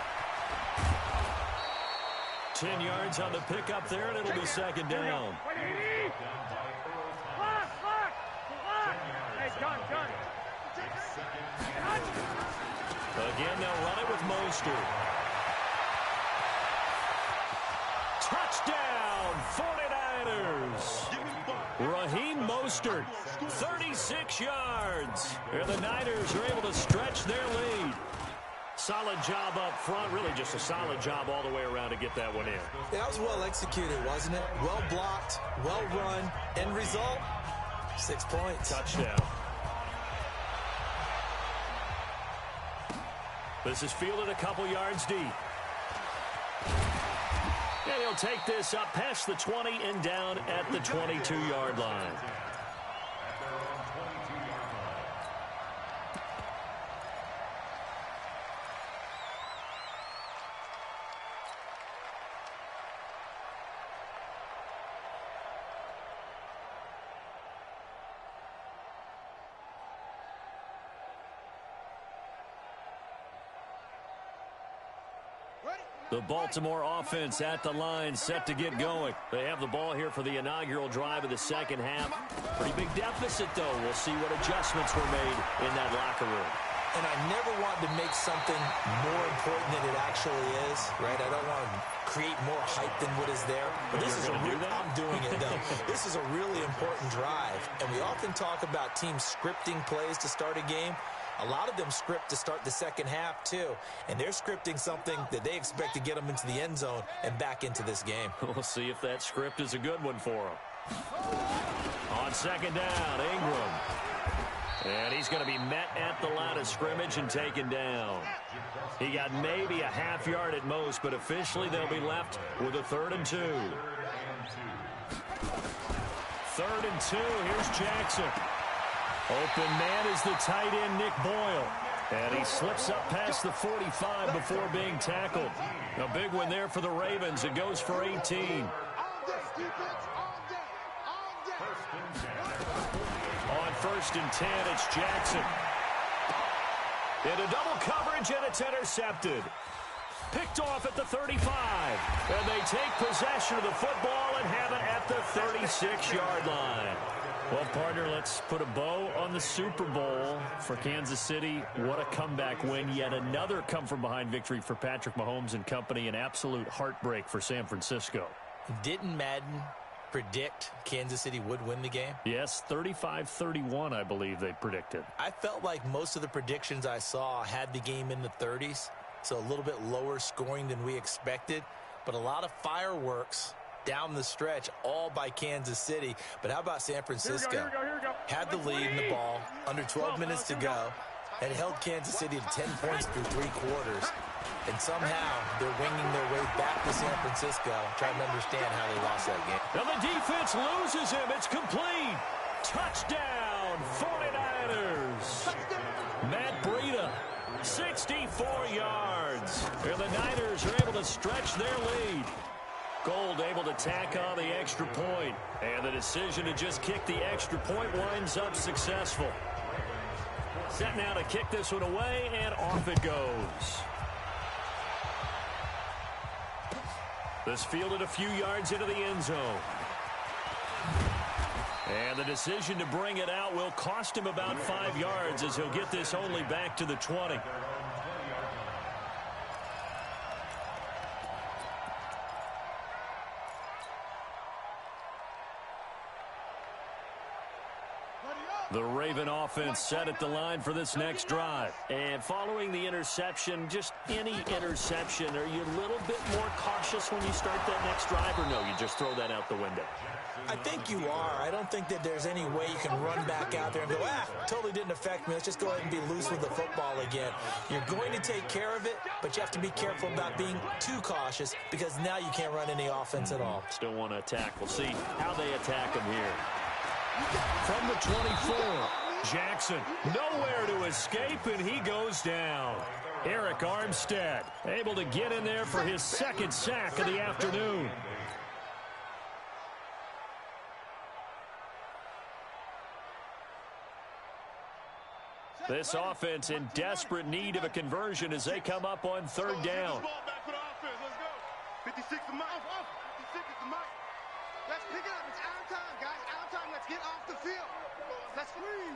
10 yards on the pickup there, and it'll be second down. 180! Block! Hey, gun! Again, they'll run it with Mostert. Touchdown, 49ers! Raheem Mostert, 36 yards. And the Niners are able to stretch their lead. Solid job up front, really just a solid job all the way around to get that one in. That was well executed, wasn't it? Well blocked, well run. End result, 6 points. Touchdown. This is fielded a couple yards deep. And he'll take this up past the 20 and down at the 22-yard line. The Baltimore offense at the line, set to get going. They have the ball here for the inaugural drive of the second half. Pretty big deficit, though. We'll see what adjustments were made in that locker room. and I never want to make something more important than it actually is, right? I don't want to create more hype than what is there. But this is I'm doing it, though. This is a really important drive, and we often talk about teams scripting plays to start a game. A lot of them script to start the second half, too. And they're scripting something that they expect to get them into the end zone and back into this game. We'll see if that script is a good one for them. On second down, Ingram. And he's going to be met at the line of scrimmage and taken down. He got maybe a half yard at most, but officially they'll be left with a 3rd and 2. 3rd and 2. Here's Jackson. Open man is the tight end, Nick Boyle. And he slips up past the 45 before being tackled. A big one there for the Ravens. It goes for 18. On 1st and 10, it's Jackson. Into double coverage, and it's intercepted. Picked off at the 35. And they take possession of the football and have it at the 36-yard line. Well, partner, let's put a bow on the Super Bowl for Kansas City. What a comeback win. Yet another come-from-behind victory for Patrick Mahomes and company. An absolute heartbreak for San Francisco. Didn't Madden predict Kansas City would win the game? Yes, 35-31, I believe they predicted. I felt like most of the predictions I saw had the game in the 30s, so a little bit lower scoring than we expected, but a lot of fireworks down the stretch, all by Kansas City. But how about San Francisco? Here we go. Had the lead in the ball, under 12 minutes to go, and held Kansas City to 10 points through 3 quarters. And somehow they're winging their way back to San Francisco, trying to understand how they lost that game. Now the defense loses him. It's complete. Touchdown, 49ers. Matt Breida, 64 yards. And the Niners are able to stretch their lead. Gold able to tack on the extra point. And the decision to just kick the extra point winds up successful. Set now to kick this one away, and off it goes. This fielded a few yards into the end zone. And the decision to bring it out will cost him about 5 yards, as he'll get this only back to the 20. The Raven offense set at the line for this next drive. And following the interception, just any interception, are you a little bit more cautious when you start that next drive, or no, you just throw that out the window? I think you are. I don't think that there's any way you can run back out there and go, totally didn't affect me. Let's just go ahead and be loose with the football again. You're going to take care of it, but you have to be careful about being too cautious, because now you can't run any offense at all. Still want to attack. We'll see how they attack him here. From the 24, Jackson nowhere to escape, and he goes down. Eric Armstead able to get in there for his 2nd sack of the afternoon. This offense in desperate need of a conversion as they come up on 3rd down. 56 to Mike. 56 to Mike. Let's pick it up. It's our time, guys. Our time. Let's get off the field. Let's scream.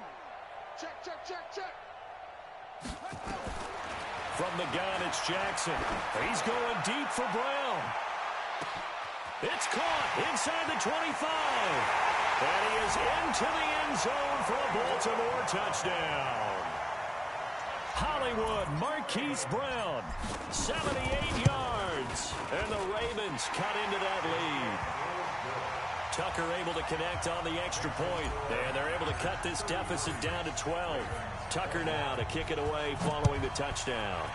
Check. From the gun, it's Jackson. He's going deep for Brown. It's caught inside the 25. And he is into the end zone for a Baltimore touchdown. Hollywood Marquise Brown, 78 yards. And the Ravens cut into that lead. Tucker able to connect on the extra point, and they're able to cut this deficit down to 12. Tucker now to kick it away following the touchdown.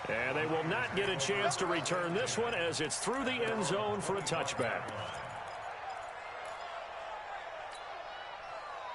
And they will not get a chance to return this one, as it's through the end zone for a touchback.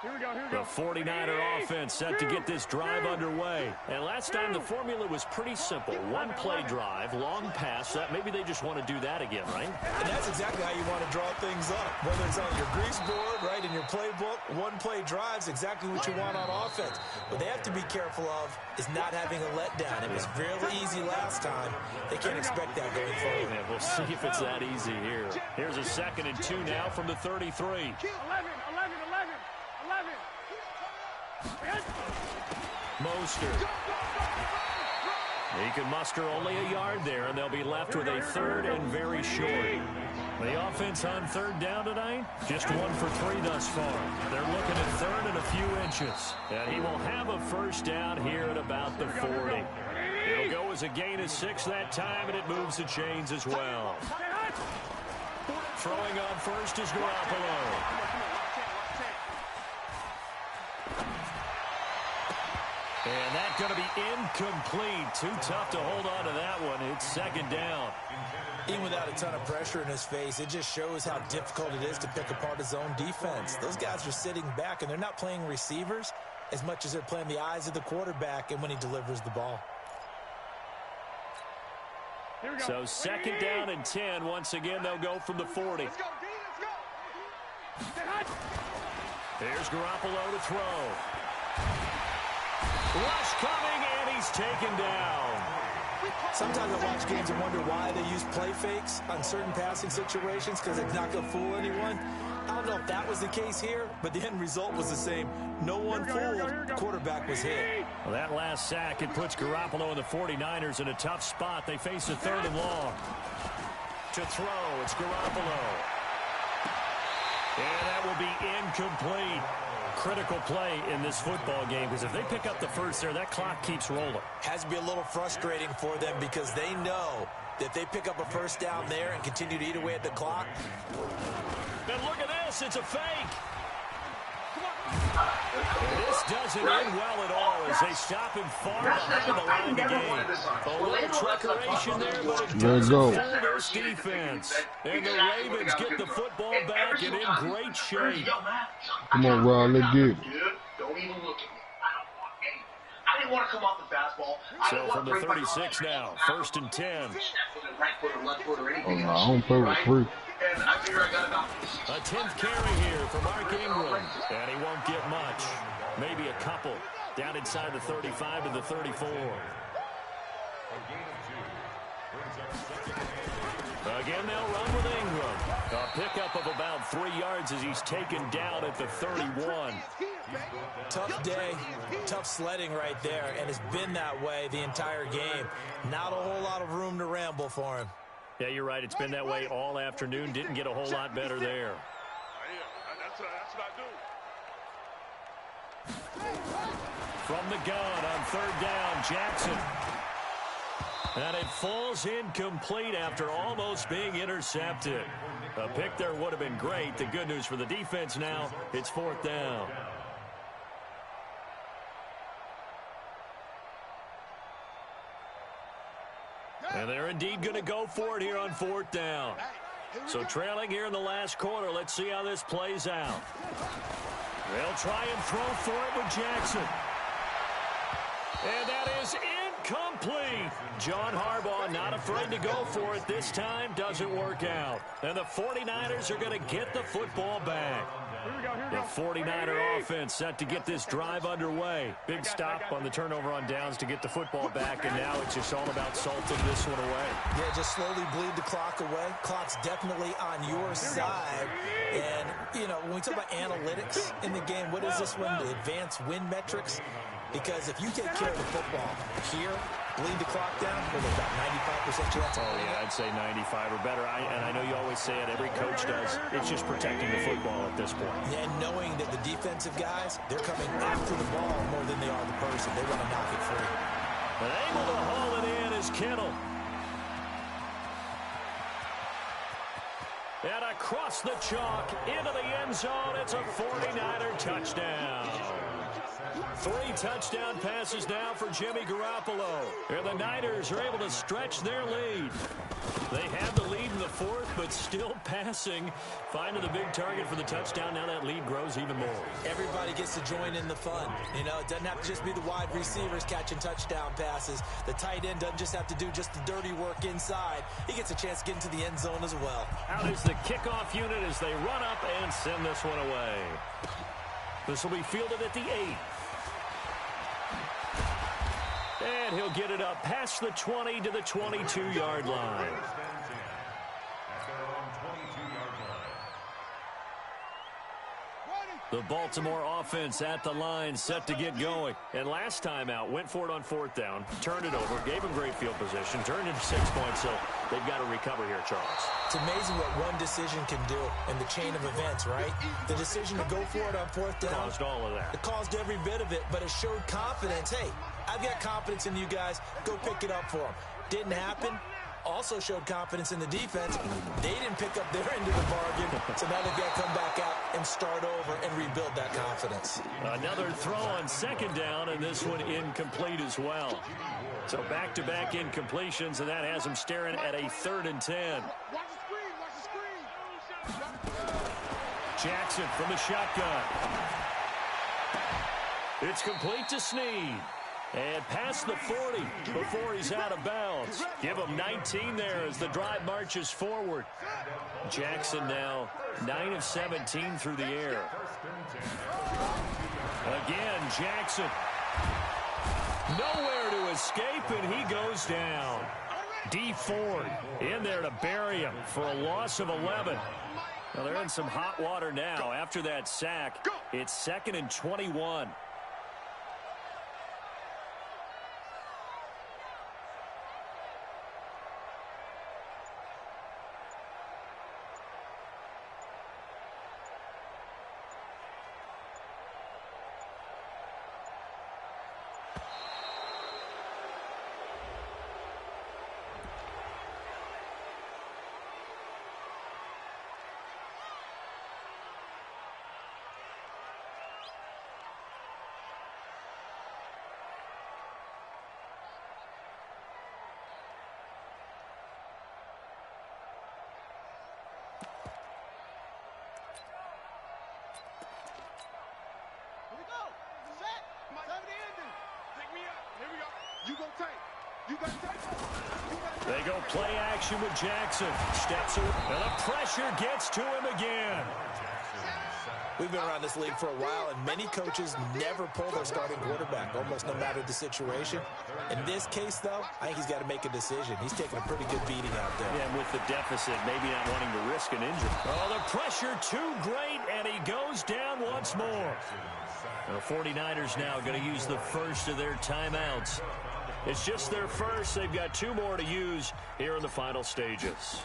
Here we go. The 49er offense set to get this drive underway. And last time the formula was pretty simple. One play drive, long pass. Maybe they just want to do that again, right? And that's exactly how you want to draw things up. Whether it's on your grease board, right, in your playbook, one play drive's exactly what you want on offense. What they have to be careful of is not having a letdown. It was really easy last time. They can't expect that going forward. Yeah, we'll see if it's that easy here. Here's a 2nd and 2 now from the 33. 11. Mostert. He can muster only a yard there, and they'll be left with a third and very short. The offense on third down tonight, just 1 for 3 thus far. They're looking at third and a few inches. And he will have a first down here at about the 40. It'll go as a gain of 6 that time, and it moves the chains as well. Throwing on first is Garoppolo. And that's going to be incomplete. Too tough to hold on to that one. It's second down. Even without a ton of pressure in his face, it just shows how difficult it is to pick apart his own defense. Those guys are sitting back, and they're not playing receivers as much as they're playing the eyes of the quarterback and when he delivers the ball. So second down and 10. Once again, they'll go from the 40. Let's go, D, let's go. Here's Garoppolo to throw. Rush coming, and he's taken down. Sometimes I watch games and wonder why they use play fakes on certain passing situations because it's not going to fool anyone. I don't know if that was the case here, but the end result was the same. No one fooled. The quarterback was hit. Well, that last sack, it puts Garoppolo and the 49ers in a tough spot. They face a third and long. To throw, it's Garoppolo. And that will be incomplete. Critical play in this football game because if they pick up the first there, that clock keeps rolling. Has to be a little frustrating for them because they know that if they pick up a first down there and continue to eat away at the clock. And look at this, it's a fake. This doesn't end well at all as they stop him far behind the line of the game. A little trickeration there, but it doesn't fool this defense. And the Ravens get the football back and in great shape. Come on, Ron, let's get it. Don't even look at me. I didn't want to come off the fastball. So from the 36 now, first and 10. Oh, no, I don't play with free. And I figure I got about A 10th carry here for Mark Ingram. And he won't get much. Maybe a couple. Down inside the 35 to the 34. Again, they'll run with Ingram. A pickup of about 3 yards as he's taken down at the 31. Tough day, tough sledding right there, and it's been that way the entire game. Not a whole lot of room to ramble for him. Yeah, you're right. It's been that way all afternoon. Didn't get a whole lot better there. That's what I do. From the gun on third down, Jackson. And it falls incomplete after almost being intercepted. A pick there would have been great. The good news for the defense now, it's fourth down. And they're indeed going to go for it here on fourth down. So trailing here in the last quarter, let's see how this plays out. They'll try and throw for it with Jackson. And that is incomplete. John Harbaugh not afraid to go for it this time. Doesn't work out. And the 49ers are going to get the football back. The 49er offense set to get this drive underway. Big stop on the turnover on downs to get the football back, and now it's just all about salting this one away. Yeah, just slowly bleed the clock away. Clock's definitely on your side. And, you know, when we talk about analytics in the game, what is this one? The advanced win metrics? Because if you take care of the football here, bleed the clock down, with about 95% chance. Oh, yeah, I'd say 95 or better. And I know you always say it, every coach does. It's just protecting the football at this point. And knowing that the defensive guys, they're coming after the ball more than they are the person. They want to knock it free. But able to haul it in is Kittle. And across the chalk, into the end zone, it's a 49er touchdown. 3 touchdown passes now for Jimmy Garoppolo. And the Niners are able to stretch their lead. They have the lead in the fourth, but still passing. Finding the big target for the touchdown. Now that lead grows even more. Everybody gets to join in the fun. You know, it doesn't have to just be the wide receivers catching touchdown passes. The tight end doesn't just have to do just the dirty work inside. He gets a chance to get into the end zone as well. Out is the kickoff unit as they run up and send this one away. This will be fielded at the 8. And he'll get it up past the 20 to the 22-yard line. The Baltimore offense at the line, set to get going. And last time out, went for it on 4th down, turned it over, gave them great field position, turned into 6 points, so they've got to recover here, Charles. It's amazing what one decision can do in the chain of events, right? The decision to go for it on 4th down. Caused all of that. It caused every bit of it, but it showed confidence. Hey, I've got confidence in you guys. Go pick it up for them. Didn't happen. Also showed confidence in the defense. They didn't pick up their end of the bargain, so now they've got to come back out and start over and rebuild that confidence. Another throw on 2nd down, and this one incomplete as well. So back-to-back incompletions, and that has them staring at a 3rd and 10. Watch the screen. Jackson from the shotgun. It's complete to Snead. And past the 40 before he's out of bounds. Give him 19 there as the drive marches forward. Jackson now 9 of 17 through the air. Again, Jackson. Nowhere to escape, and he goes down. D. Ford in there to bury him for a loss of 11. Well, they're in some hot water now. After that sack, it's 2nd and 21. They go play action with Jackson. Steps away, and the pressure gets to him again. We've been around this league for a while, and many coaches never pull their starting quarterback, almost no matter the situation. In this case, though, I think he's got to make a decision. He's taking a pretty good beating out there. Yeah, and with the deficit, maybe not wanting to risk an injury. Oh, the pressure too great, and he goes down once more. The 49ers now going to use the first of their timeouts. It's just their first. They've got 2 more to use here in the final stages.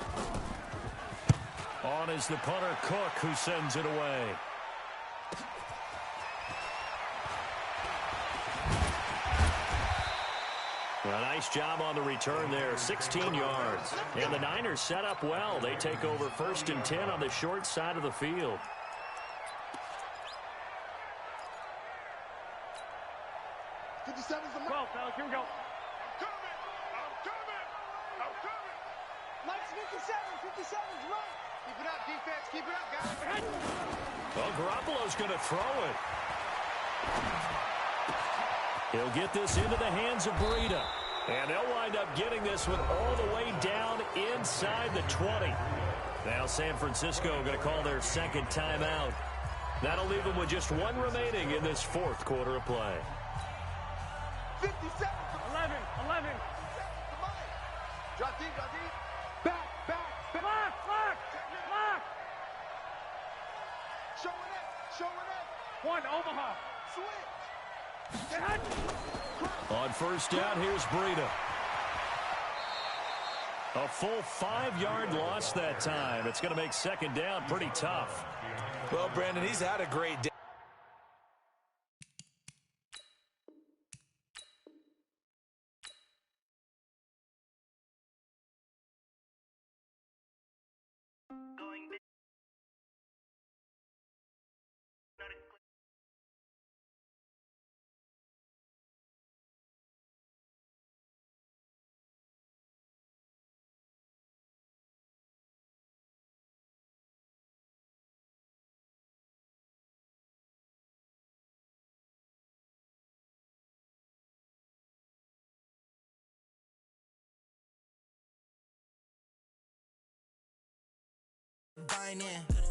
On is the punter, Cook, who sends it away. A nice job on the return there, 16 yards. And the Niners set up well. They take over 1st and 10 on the short side of the field. Well, fellas, here we go. I'm coming. Lights 57's right. Keep it up, defense. Keep it up, guys. Well, Garoppolo's going to throw it. He'll get this into the hands of Breida. And they'll wind up getting this one all the way down inside the 20. Now San Francisco going to call their 2nd timeout. That'll leave them with just 1 remaining in this 4th quarter of play. 57, 11. Drop deep. Back. Lock. Showing it. 1, Omaha. Switch. On 1st down, here's Breida. A full 5-yard loss that time. It's going to make 2nd down pretty tough. Well, Brandon, he's had a great day. Binding.